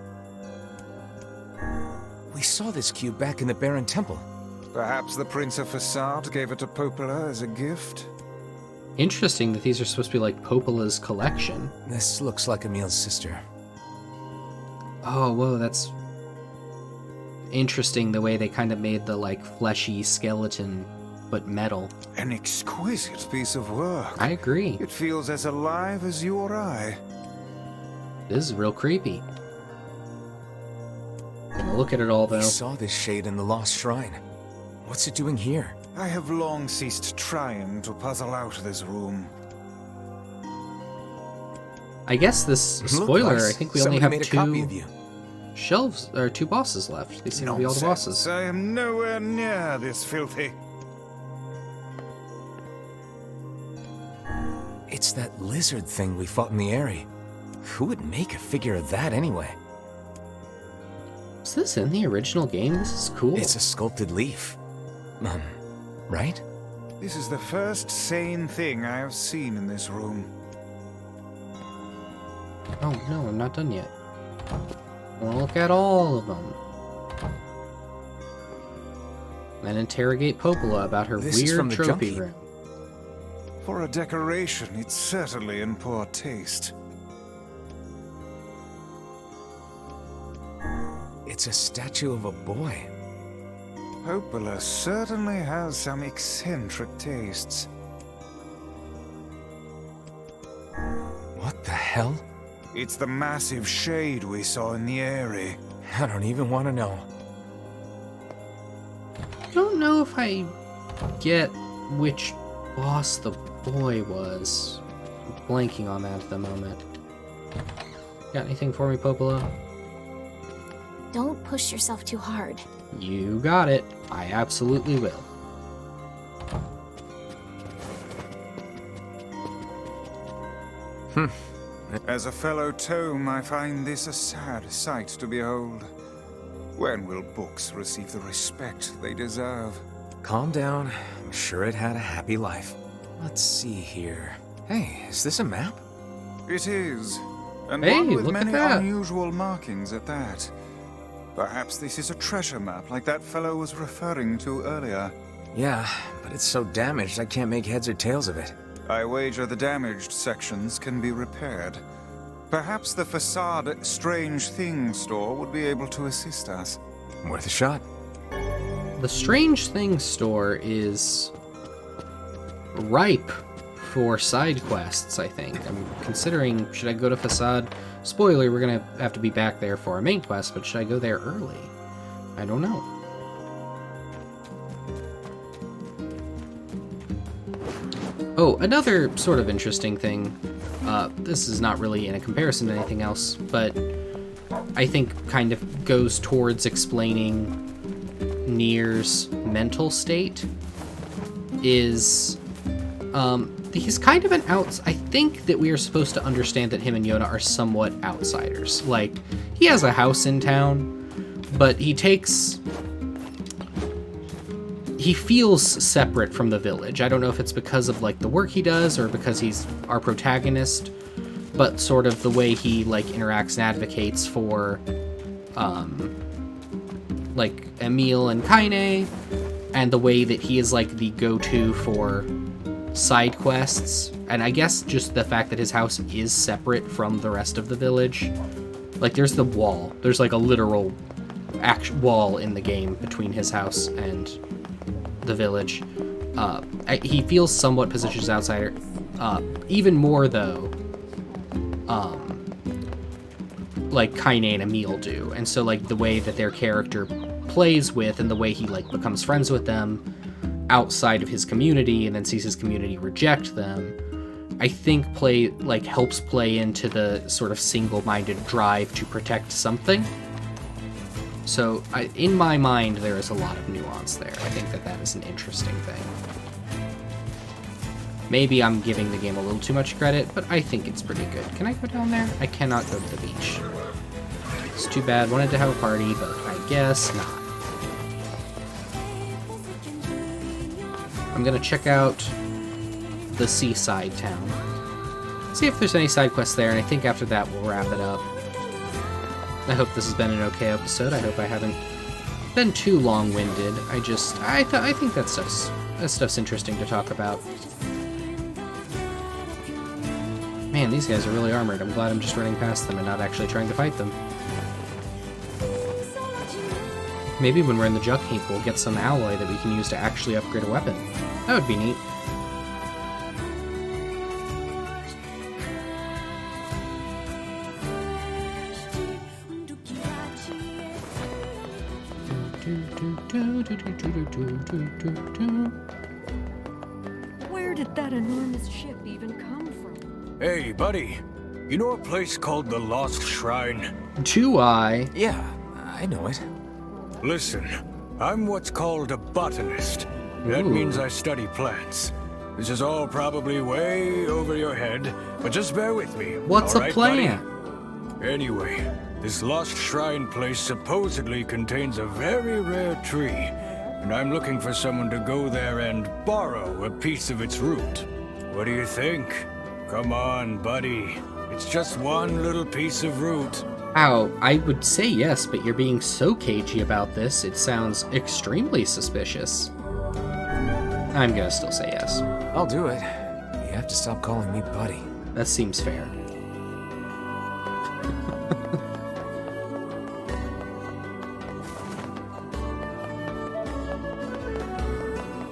We saw this cube back in the Baron Temple. Perhaps the Prince of Facade gave it to Popola as a gift? Interesting that these are supposed to be like Popola's collection. This looks like Emil's sister. Oh, whoa, that's interesting the way they kind of made the, like, fleshy skeleton, but metal. An exquisite piece of work. I agree. It feels as alive as you or I. This is real creepy. Look at it all, though. We saw this shade in the Lost Shrine. What's it doing here? I have long ceased trying to puzzle out this room. I guess this spoiler, Look, I think we only have made a copy of you. Shelves, or two bosses left. These seem to be all the bosses. I am nowhere near this filthy. It's that lizard thing we fought in the Airy. Who would make a figure of that anyway? Is this in the original game? This is cool. It's a sculpted leaf. Right? This is the first sane thing I have seen in this room. Oh, no, I'm not done yet. I want to look at all of them. Then interrogate Popola about her weird trophy room. For a decoration, it's certainly in poor taste. It's a statue of a boy. Popola certainly has some eccentric tastes. What the hell? It's the massive shade we saw in the Airy. I don't even want to know. I don't know if I get which boss the boy was. I'm blanking on that at the moment. Got anything for me, Popola? Don't push yourself too hard. You got it. I absolutely will. As a fellow tome, I find this a sad sight to behold. When will books receive the respect they deserve? Calm down. I'm sure it had a happy life. Let's see here. Hey, is this a map? It is. And hey, one with look many at that. unusual markings at that. Perhaps this is a treasure map like that fellow was referring to earlier. Yeah, but it's so damaged I can't make heads or tails of it. I wager the damaged sections can be repaired. Perhaps the Facade Strange Things store would be able to assist us. Worth a shot. The Strange Things store is ripe for side quests, I think. I'm considering, should I go to Facade? Spoiler, we're gonna have to be back there for a main quest, but should I go there early? I don't know. Oh, another sort of interesting thing. This is not really in a comparison to anything else, but I think kind of goes towards explaining Nier's mental state is he's kind of an I think that we are supposed to understand that him and Yoda are somewhat outsiders. Like, he has a house in town, but he feels separate from the village. I don't know if it's because of like the work he does or because he's our protagonist, but sort of the way he like interacts and advocates for like Emil and Kaine, and the way that he is like the go-to for side quests, and I guess just the fact that his house is separate from the rest of the village. Like, there's the wall. There's like a literal wall in the game between his house and the village. He feels somewhat positioned as outsider. Even more though, like Kaine and Emil do, and so like the way that their character plays with and the way he like becomes friends with them outside of his community and then sees his community reject them, I think helps play into the sort of single-minded drive to protect something. So in my mind, there is a lot of nuance there. I think that is an interesting thing. Maybe I'm giving the game a little too much credit, but I think it's pretty good. Can I go down there? I cannot go to the beach. It's too bad. Wanted to have a party, but I guess not. I'm gonna check out the seaside town. See if there's any side quests there, and I think after that we'll wrap it up. I hope this has been an okay episode. I hope I haven't been too long-winded. I think that stuff's interesting to talk about. Man, these guys are really armored. I'm glad I'm just running past them and not actually trying to fight them. Maybe when we're in the junk heap, we'll get some alloy that we can use to actually upgrade a weapon. That would be neat. Where did that enormous ship even come from? Hey, buddy. You know a place called the Lost Shrine? Do I? Yeah, I know it. Listen, I'm what's called a botanist. That means I study plants. This is all probably way over your head, but just bear with me. What's a plant? Buddy? Anyway, this Lost Shrine place supposedly contains a very rare tree, and I'm looking for someone to go there and borrow a piece of its root. What do you think? Come on, buddy. It's just one little piece of root. Ow, I would say yes, but you're being so cagey about this, it sounds extremely suspicious. I'm gonna still say yes. I'll do it. You have to stop calling me buddy. That seems fair.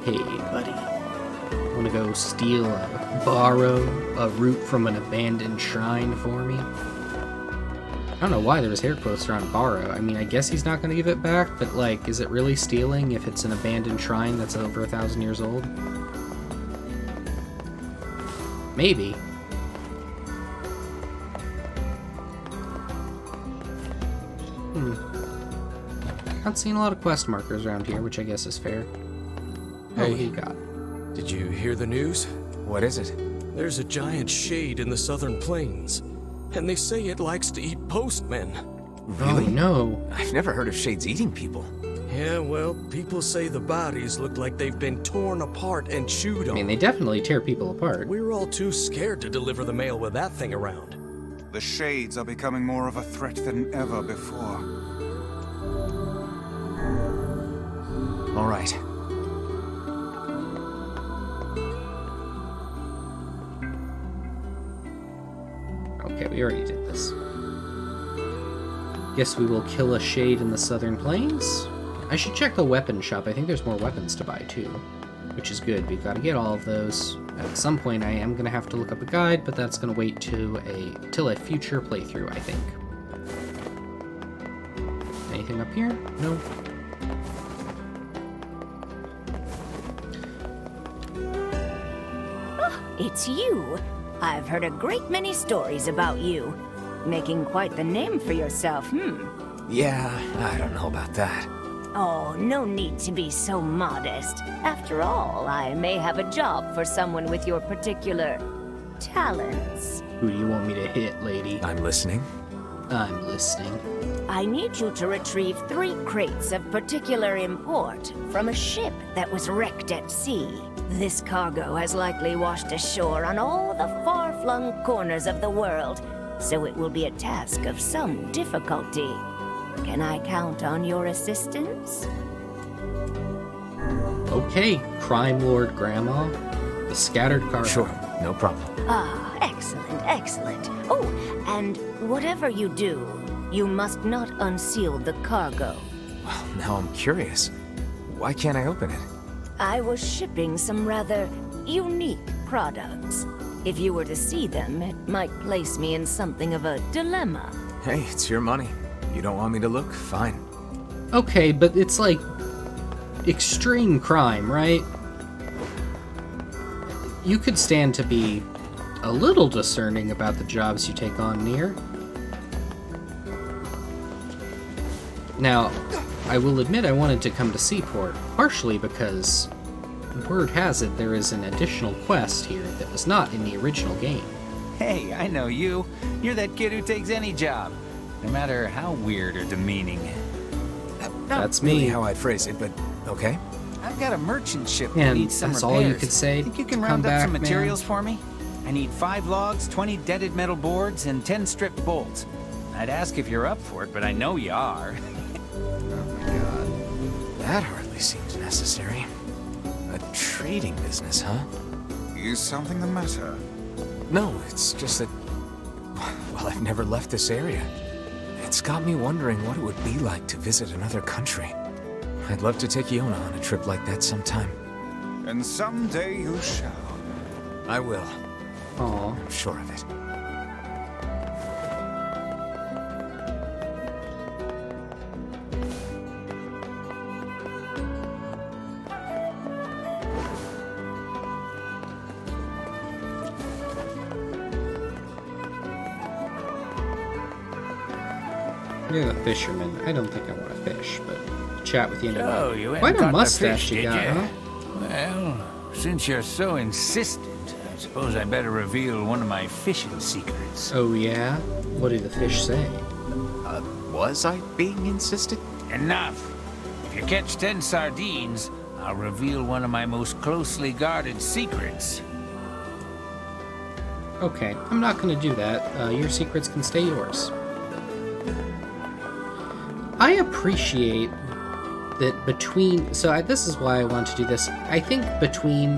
Hey, buddy. Wanna go borrow a root from an abandoned shrine for me? I don't know why there was hair quotes around borrow. I mean, I guess he's not going to give it back, but like, is it really stealing if it's an abandoned shrine that's over 1,000 years old? Maybe. Not seeing a lot of quest markers around here, which I guess is fair. Hey, what do you got? Did you hear the news? What is it? There's a giant shade in the southern plains, and they say it likes to eat postmen. Really? Oh, no. I've never heard of shades eating people. Yeah, well, people say the bodies look like they've been torn apart and chewed on. I mean, they definitely tear people apart. We're all too scared to deliver the mail with that thing around. The shades are becoming more of a threat than ever before. All right. Okay, we already did this. Guess we will kill a shade in the southern plains? I should check the weapon shop. I think there's more weapons to buy too, which is good. We've got to get all of those. At some point I am going to have to look up a guide, but that's going to wait till a future playthrough, I think. Anything up here? No. Oh, it's you. I've heard a great many stories about you. making quite the name for yourself, Yeah, I don't know about that. Oh, no need to be so modest. After all, I may have a job for someone with your particular talents. Who do you want me to hit, lady? I'm listening. I'm listening. I need you to retrieve 3 crates of particular import from a ship that was wrecked at sea. This cargo has likely washed ashore on all the far-flung corners of the world, so it will be a task of some difficulty. Can I count on your assistance? Okay, Crime Lord Grandma. The scattered cargo. Sure, no problem. Ah, excellent, excellent. Oh, and whatever you do, you must not unseal the cargo. Well, now I'm curious. Why can't I open it? I was shipping some rather unique products. If you were to see them, it might place me in something of a dilemma. Hey, it's your money. You don't want me to look? Fine. Okay, but it's like extreme crime, right? You could stand to be a little discerning about the jobs you take on, Nier. Now, I will admit I wanted to come to Seaport, partially because word has it there is an additional quest here that was not in the original game. Hey, I know you. You're that kid who takes any job, no matter how weird or demeaning. That's Really me. how I'd phrase it, but okay. I've got a merchant ship that And needs some that's repairs. all you could say? Think you can Come round up back, some man. materials for me? I need 5 logs, 20 dented metal boards, and 10 stripped bolts. I'd ask if you're up for it, but I know you are. Oh my god. That hardly seems necessary. A trading business, huh? Is something the matter? No, it's just that... Well, I've never left this area. It's got me wondering what it would be like to visit another country. I'd love to take Yona on a trip like that sometime. And someday you shall. I will. Aw. I'm sure of it. You're the fisherman. I don't think I want to fish, but chat with you in a Oh, minute. you went Quite and a caught the mustache fish, you did got, ya? huh? Well, since you're so insistent, I suppose I better reveal one of my fishing secrets. Oh yeah? What do the fish say? Was I being insistent? Enough. If you catch 10 sardines, I'll reveal one of my most closely guarded secrets. Okay, I'm not going to do that. Your secrets can stay yours. I appreciate that between... So this is why I want to do this. I think between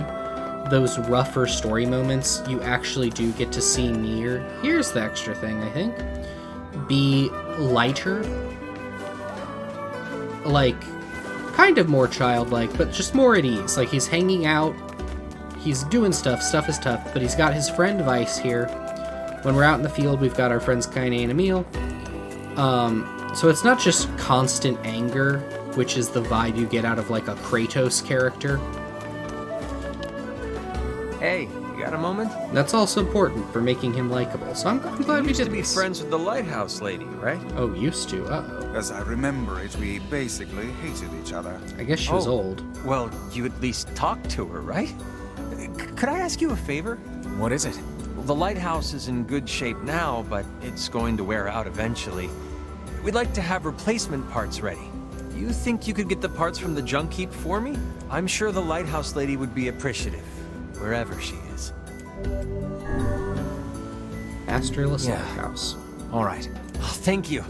those rougher story moments, you actually do get to see Nier. Here's the extra thing, I think. Be lighter. Like, kind of more childlike, but just more at ease. Like, he's hanging out. He's doing stuff. Stuff is tough. But he's got his friend Vice here. When we're out in the field, we've got our friends Kaine and Emil. So it's not just constant anger, which is the vibe you get out of, like, a Kratos character. Hey, you got a moment? That's also important for making him likable. So I'm glad we used did to be this. friends with the lighthouse lady, right? Oh, used to. Uh-oh. As I remember it, we basically hated each other. I guess she was old. Well, you at least talked to her, right? Could I ask you a favor? What is it? The lighthouse is in good shape now, but it's going to wear out eventually. We'd like to have replacement parts ready. You think you could get the parts from the junk heap for me? I'm sure the lighthouse lady would be appreciative, wherever she is. Astralus Lighthouse. All right. Oh, thank you.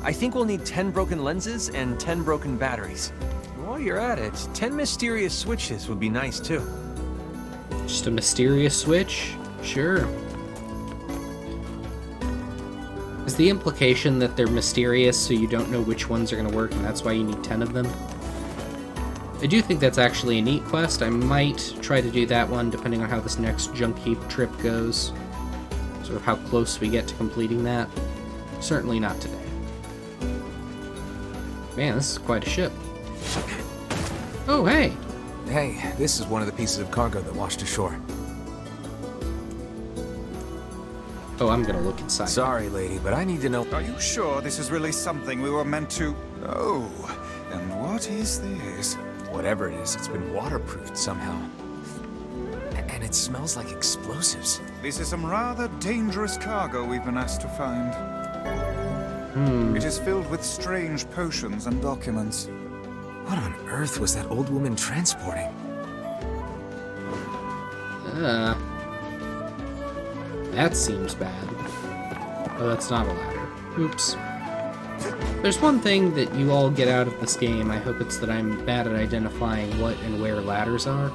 I think we'll need 10 broken lenses and 10 broken batteries. While you're at it, 10 mysterious switches would be nice too. Just a mysterious switch? Sure. Is the implication that they're mysterious so you don't know which ones are going to work and that's why you need 10 of them? I do think that's actually a neat quest. I might try to do that one depending on how this next junk heap trip goes. Sort of how close we get to completing that. Certainly not today. Man, this is quite a ship. Oh, hey! Hey, this is one of the pieces of cargo that washed ashore. Oh, I'm gonna look inside. Sorry, lady, but I need to know... Are you sure this is really something we were meant to... Oh, and what is this? Whatever it is, it's been waterproofed somehow. And it smells like explosives. This is some rather dangerous cargo we've been asked to find. It is filled with strange potions and documents. What on earth was that old woman transporting? That seems bad. Oh, that's not a ladder. Oops. There's one thing that you all get out of this game. I hope it's that I'm bad at identifying what and where ladders are.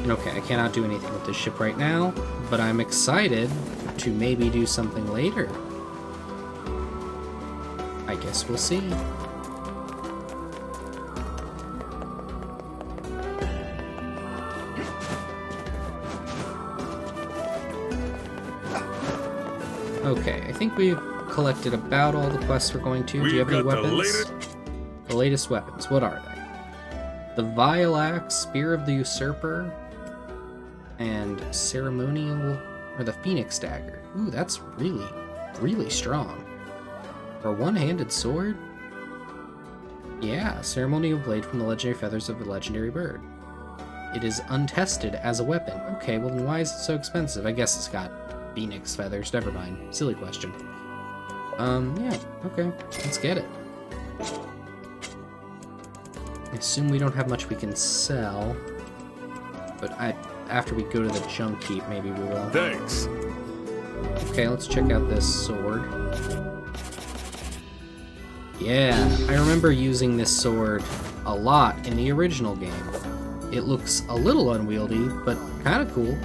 Okay, I cannot do anything with this ship right now, but I'm excited to maybe do something later. I guess we'll see. Okay, I think we've collected about all the quests we're going to. Do you have any weapons? The latest weapons. What are they? The Vile Axe, Spear of the Usurper, and Ceremonial, or the Phoenix Dagger. Ooh, that's really, really strong. For a one-handed sword? Yeah, Ceremonial Blade from the Legendary Feathers of a Legendary Bird. It is untested as a weapon. Okay, well then why is it so expensive? I guess it's got Phoenix feathers. Never mind. Silly question. Yeah, okay. Let's get it. I assume we don't have much we can sell, but after we go to the junk heap, maybe we will. Thanks. Okay, let's check out this sword. Yeah, I remember using this sword a lot in the original game. It looks a little unwieldy, but kind of cool.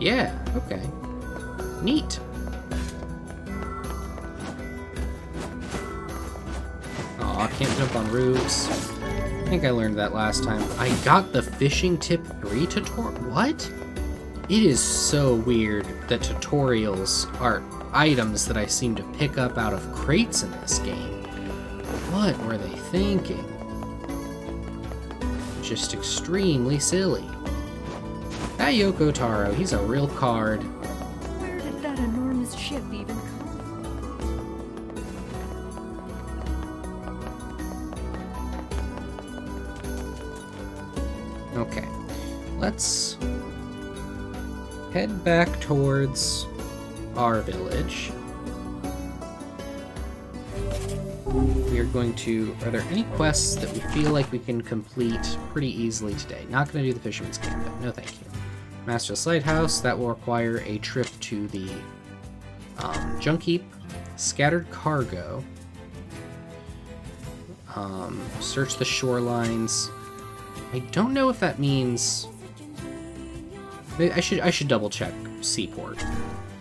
Yeah, okay. Neat. Aw, I can't jump on roofs. I think I learned that last time. I got the Fishing Tip 3 tutorial. What? It is so weird that tutorials are items that I seem to pick up out of crates in this game. What were they thinking? Just extremely silly. That Yoko Taro, he's a real card. Where did that enormous ship even come from? Okay, let's head back towards our village. We are going to... Are there any quests that we feel like we can complete pretty easily today? Not going to do the Fisherman's Camp, no thank you. Masterless Lighthouse, that will require a trip to the junk heap. Scattered Cargo. Search the shorelines. I don't know if that means... I should double check Seaport.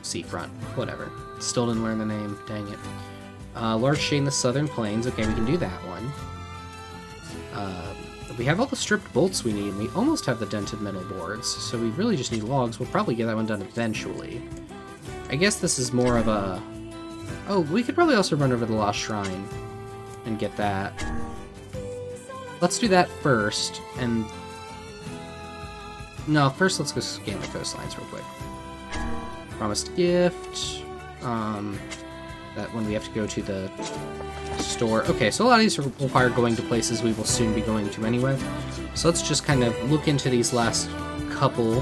Seafront. Whatever. Still didn't learn the name. Dang it. Large Shade in the Southern Plains. Okay, we can do that one. We have all the stripped bolts we need. We almost have the dented metal boards, so we really just need logs. We'll probably get that one done eventually. I guess this is more of a... Oh, we could probably also run over the Lost Shrine and get that. Let's do that first, and... No, first let's go scan the coastlines real quick. Promised Gift. That one we have to go to the store. Okay, so a lot of these require going to places we will soon be going to anyway. So let's just kind of look into these last couple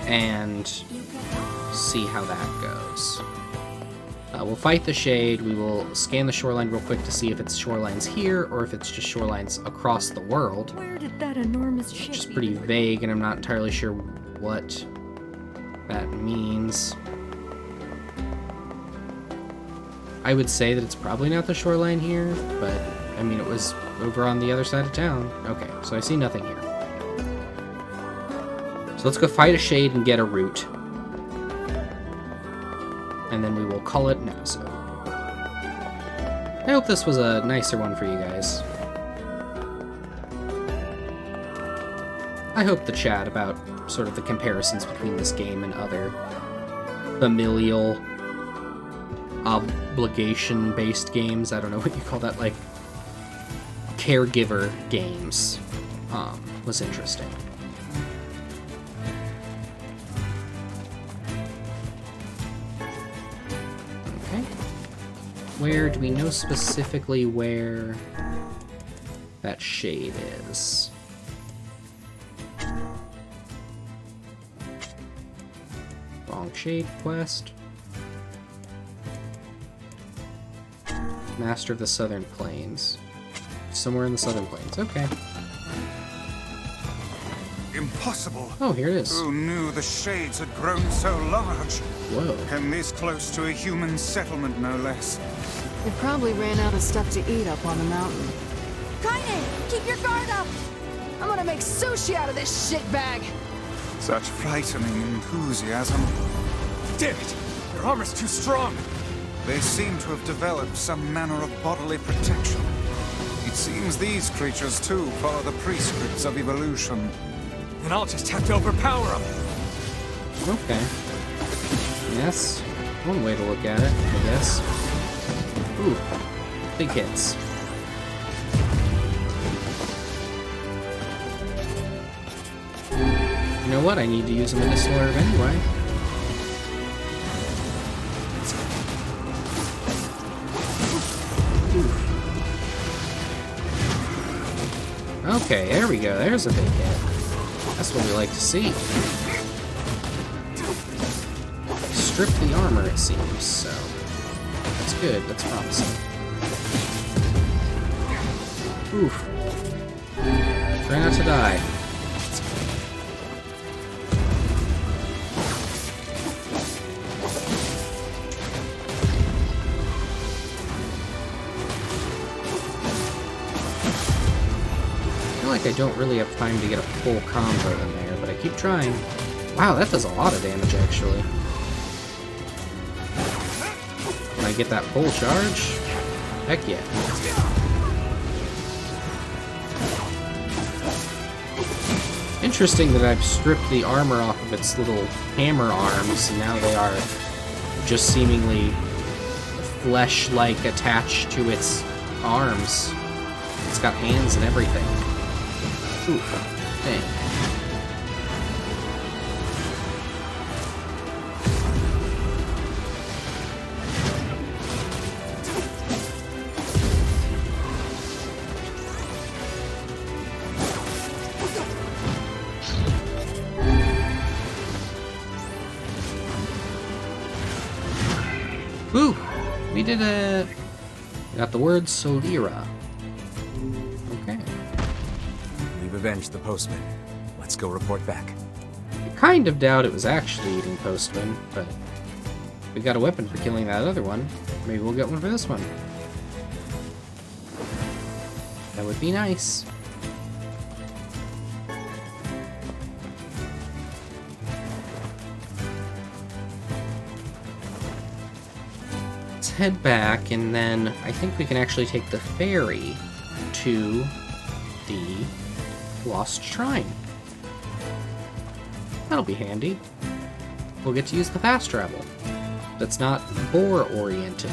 and see how that goes. We'll fight the Shade. We will scan the shoreline real quick to see if it's shorelines here or if it's just shorelines across the world. Where did that enormous ship Which is pretty vague, and I'm not entirely sure what that means. I would say that it's probably not the shoreline here, but, I mean, it was over on the other side of town. Okay, so I see nothing here. So let's go fight a Shade and get a route. And then we will call it an episode. I hope this was a nicer one for you guys. I hope the chat about sort of the comparisons between this game and other familial obligation-based games, I don't know what you call that, like caregiver games was interesting. Okay. Where do we know specifically where that shade is? Wrong shade quest. Master of the Southern Plains. Somewhere in the Southern Plains. Okay. Impossible. Oh, here it is. Who knew the shades had grown so large? Whoa. And this close to a human settlement, no less. They probably ran out of stuff to eat up on the mountain. Kaine, keep your guard up! I'm gonna make sushi out of this shitbag! Such frightening enthusiasm. Damn it! Their armor's too strong! They seem to have developed some manner of bodily protection. It seems these creatures, too, follow the prescripts of evolution. Then I'll just have to overpower them. Okay. Yes. One way to look at it, I guess. Ooh. Big hits. You know what? I need to use a medicinal herb anyway. Okay, there we go. There's a big hit. That's what we like to see. Strip the armor, it seems, so that's good. That's promising. Oof. Try not to die. I don't really have time to get a full combo in there, but I keep trying. Wow, that does a lot of damage, actually. Can I get that full charge? Heck yeah. Interesting that I've stripped the armor off of its little hammer arms, and now they are just seemingly flesh-like attached to its arms. It's got hands and everything. Oof. Dang. Woo! We did it! We got the word Solira. Okay. We've avenged the postman. Let's go report back. I kind of doubt it was actually eating postman, but we got a weapon for killing that other one. Maybe we'll get one for this one. That would be nice. Let's head back, and then I think we can actually take the ferry to the Lost Shrine. That'll be handy. We'll get to use the fast travel. That's not boar-oriented.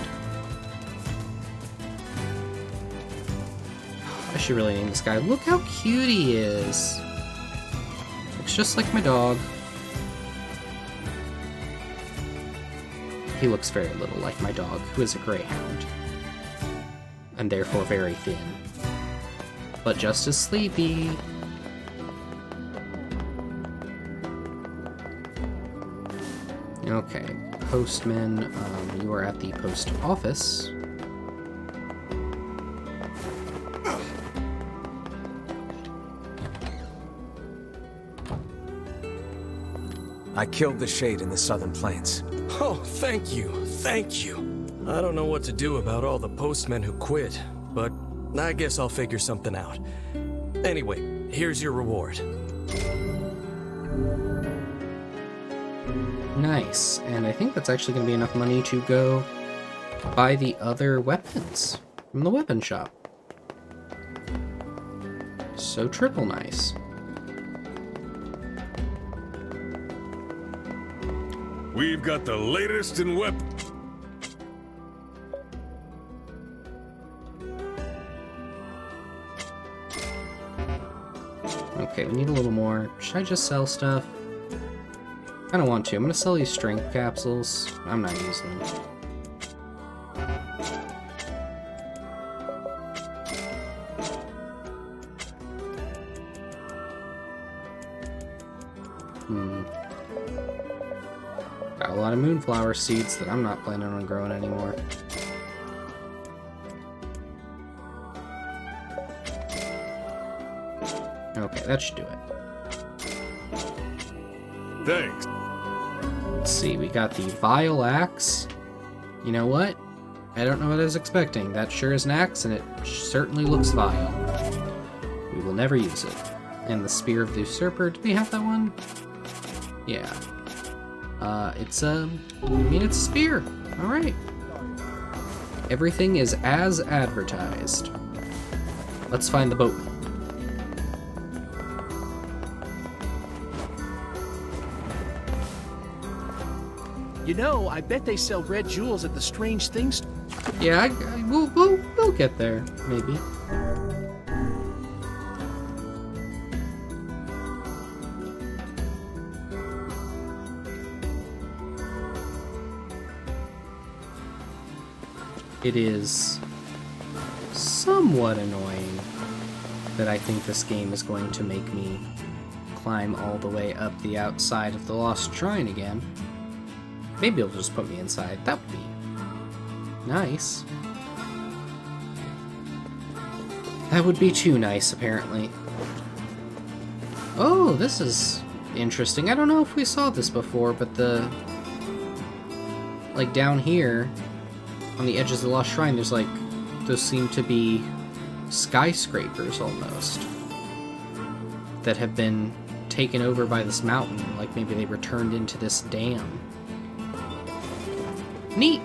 I should really name this guy. Look how cute he is. Looks just like my dog. He looks very little like my dog, who is a greyhound. And therefore very thin. But just as sleepy. Okay, postman, you are at the post office. I killed the Shade in the Southern Plains. Oh, thank you, thank you. I don't know what to do about all the postmen who quit, but I guess I'll figure something out. Anyway, here's your reward. Nice, and I think that's actually going to be enough money to go buy the other weapons from the weapon shop. So triple nice. We've got the latest in weapons. Okay, we need a little more. Should I just sell stuff? I don't want to. I'm gonna sell these strength capsules. I'm not using them. Got a lot of moonflower seeds that I'm not planning on growing anymore. Okay, that should do it. Thanks. Let's see, we got the Vile Axe. You know what? I don't know what I was expecting. That sure is an axe, and it certainly looks vile. We will never use it. And the Spear of the Usurper, do we have that one? Yeah. It's a spear. Alright. Everything is as advertised. Let's find the boatman. You know, I bet they sell red jewels at the Strange Things. Yeah, we'll get there, maybe. It is somewhat annoying that I think this game is going to make me climb all the way up the outside of the Lost Shrine again. Maybe it'll just put me inside. That would be nice. That would be too nice, apparently. Oh, this is interesting. I don't know if we saw this before, but like down here, on the edges of the Lost Shrine, there's like, those seem to be skyscrapers almost, that have been taken over by this mountain, like maybe they were turned into this dam. Neat!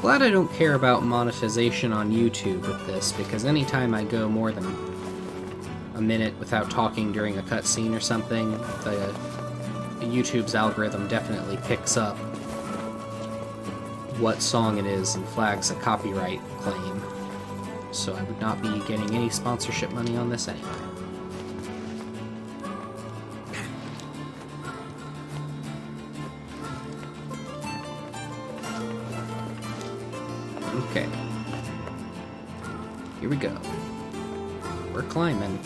Glad I don't care about monetization on YouTube with this, because anytime I go more than a minute without talking during a cutscene or something, the YouTube's algorithm definitely picks up what song it is and flags a copyright claim. So I would not be getting any sponsorship money on this anyway. Okay. Here we go. We're climbing.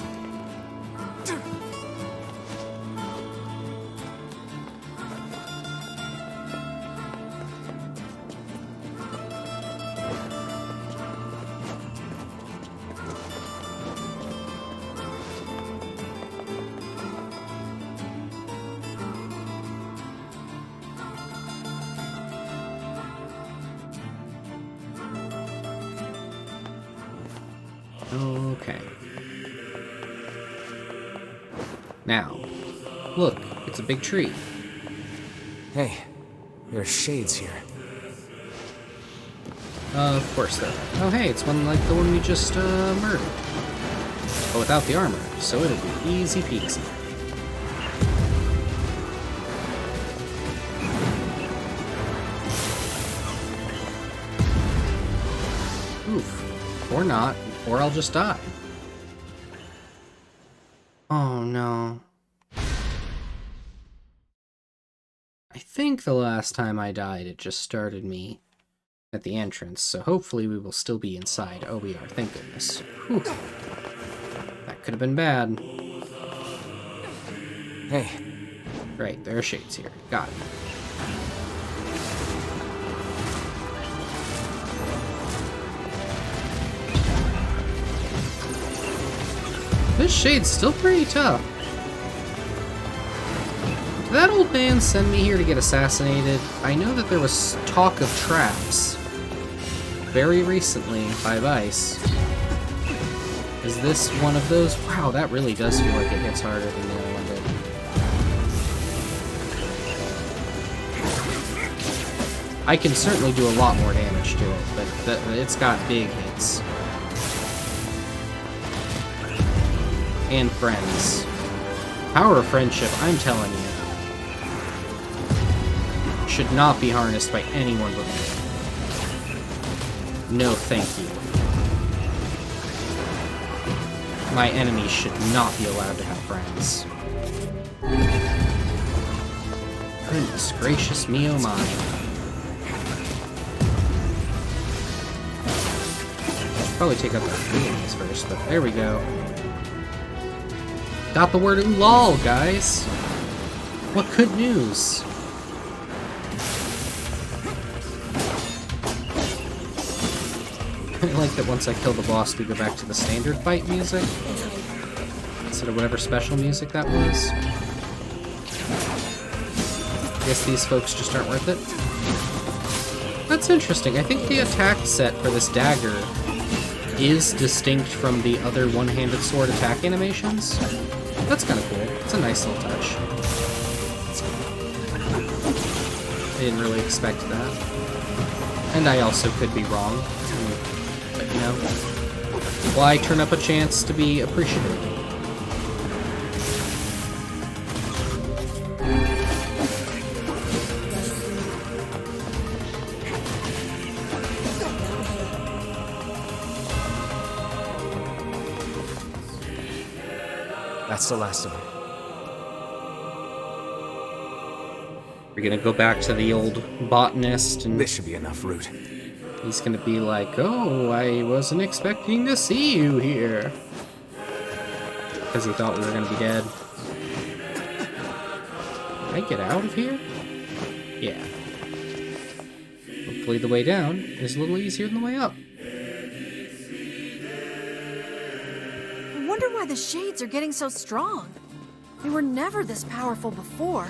Okay. Now, look, it's a big tree. Hey, there's shades here. Of course there. Oh hey, it's one like the one we just murdered. But without the armor, so it'll be easy peasy. Oof. Or not. Or I'll just die. Oh no. I think the last time I died, it just started me at the entrance, so hopefully we will still be inside. Oh, we are. Thank goodness. Whew. That could have been bad. Hey. Right, there are shades here. Got it. This shade's still pretty tough. Did that old man send me here to get assassinated? I know that there was talk of traps very recently by Vice. Is this one of those? Wow, that really does feel like it hits harder than the other one did. I can certainly do a lot more damage to it, but it's got big hits. And friends. Power of friendship, I'm telling you. should not be harnessed by anyone but me. No, thank you. My enemies should not be allowed to have friends. Goodness gracious me, oh my. Probably take out the feelings first, but there we go. Got the word lol, guys. What good news? I like that once I kill the boss, we go back to the standard fight music instead of whatever special music that was. I guess these folks just aren't worth it. That's interesting. I think the attack set for this dagger is distinct from the other one-handed sword attack animations. That's kind of cool. It's a nice little touch. I didn't really expect that. And I also could be wrong. But, you know, why turn up a chance to be appreciative? That's the last of them. We're gonna go back to the old botanist, and this should be enough root. He's gonna be like, "Oh, I wasn't expecting to see you here," because he thought we were gonna be dead. Can I get out of here? Yeah. Hopefully the way down is a little easier than the way up. I wonder why the shades are getting so strong. They were never this powerful before.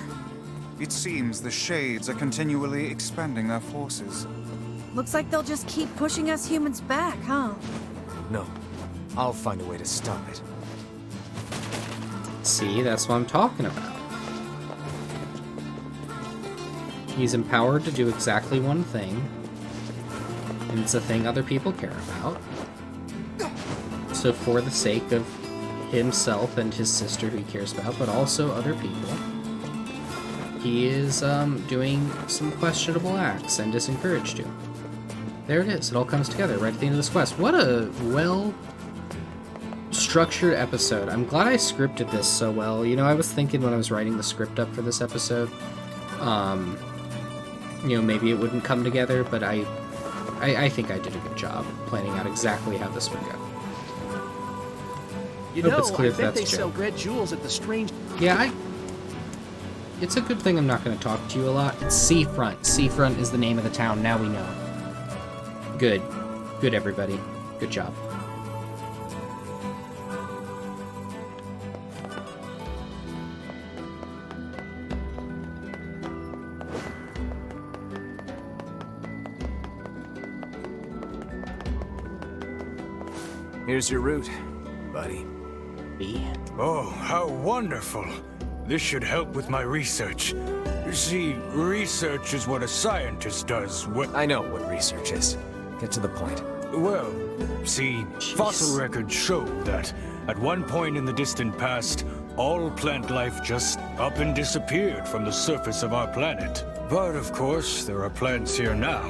It seems the shades are continually expanding their forces. Looks like they'll just keep pushing us humans back, huh? No. I'll find a way to stop it. See, that's what I'm talking about. He's empowered to do exactly one thing, and it's a thing other people care about. So for the sake of himself and his sister who he cares about, but also other people, he is doing some questionable acts and is encouraged to. There it is. It all comes together right at the end of this quest. What a well-structured episode. I'm glad I scripted this so well. You know, I was thinking when I was writing the script up for this episode, you know, maybe it wouldn't come together, but I think I did a good job planning out exactly how this would go. You Hope know, it's clear I that bet that's they sell red jewels at the strange... Yeah, it's a good thing I'm not going to talk to you a lot. It's Seafront. Seafront is the name of the town. Now we know. Good. Good, everybody. Good job. Here's your route, buddy. Oh, how wonderful. This should help with my research. You see, research is what a scientist does. I know what research is. Get to the point. Well, see, fossil records show that at one point in the distant past, all plant life just up and disappeared from the surface of our planet. But of course, there are plants here now,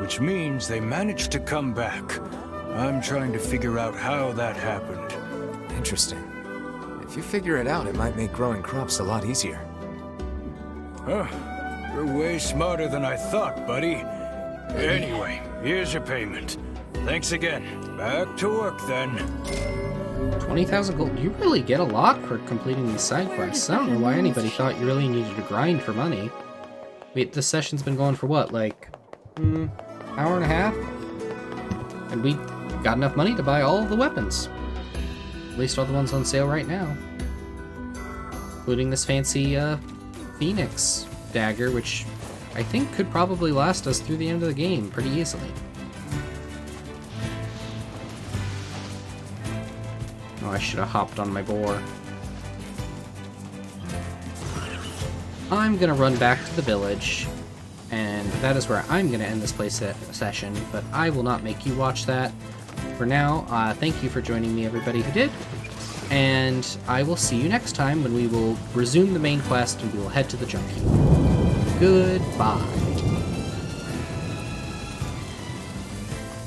which means they managed to come back. I'm trying to figure out how that happened. Interesting. If you figure it out, it might make growing crops a lot easier. Huh. You're way smarter than I thought, buddy. Anyway, here's your payment. Thanks again. Back to work then. 20,000 gold. You really get a lot for completing these side quests. I don't know why anybody thought you really needed to grind for money. Wait, this session's been going for what, like, hour and a half? And we got enough money to buy all of the weapons. At least all the ones on sale right now. Including this fancy, Phoenix dagger, which I think could probably last us through the end of the game pretty easily. Oh, I should have hopped on my boar. I'm gonna run back to the village, and that is where I'm gonna end this session, but I will not make you watch that. For now, thank you for joining me, everybody who did, and I will see you next time when we will resume the main quest and we will head to the junk heap. Goodbye.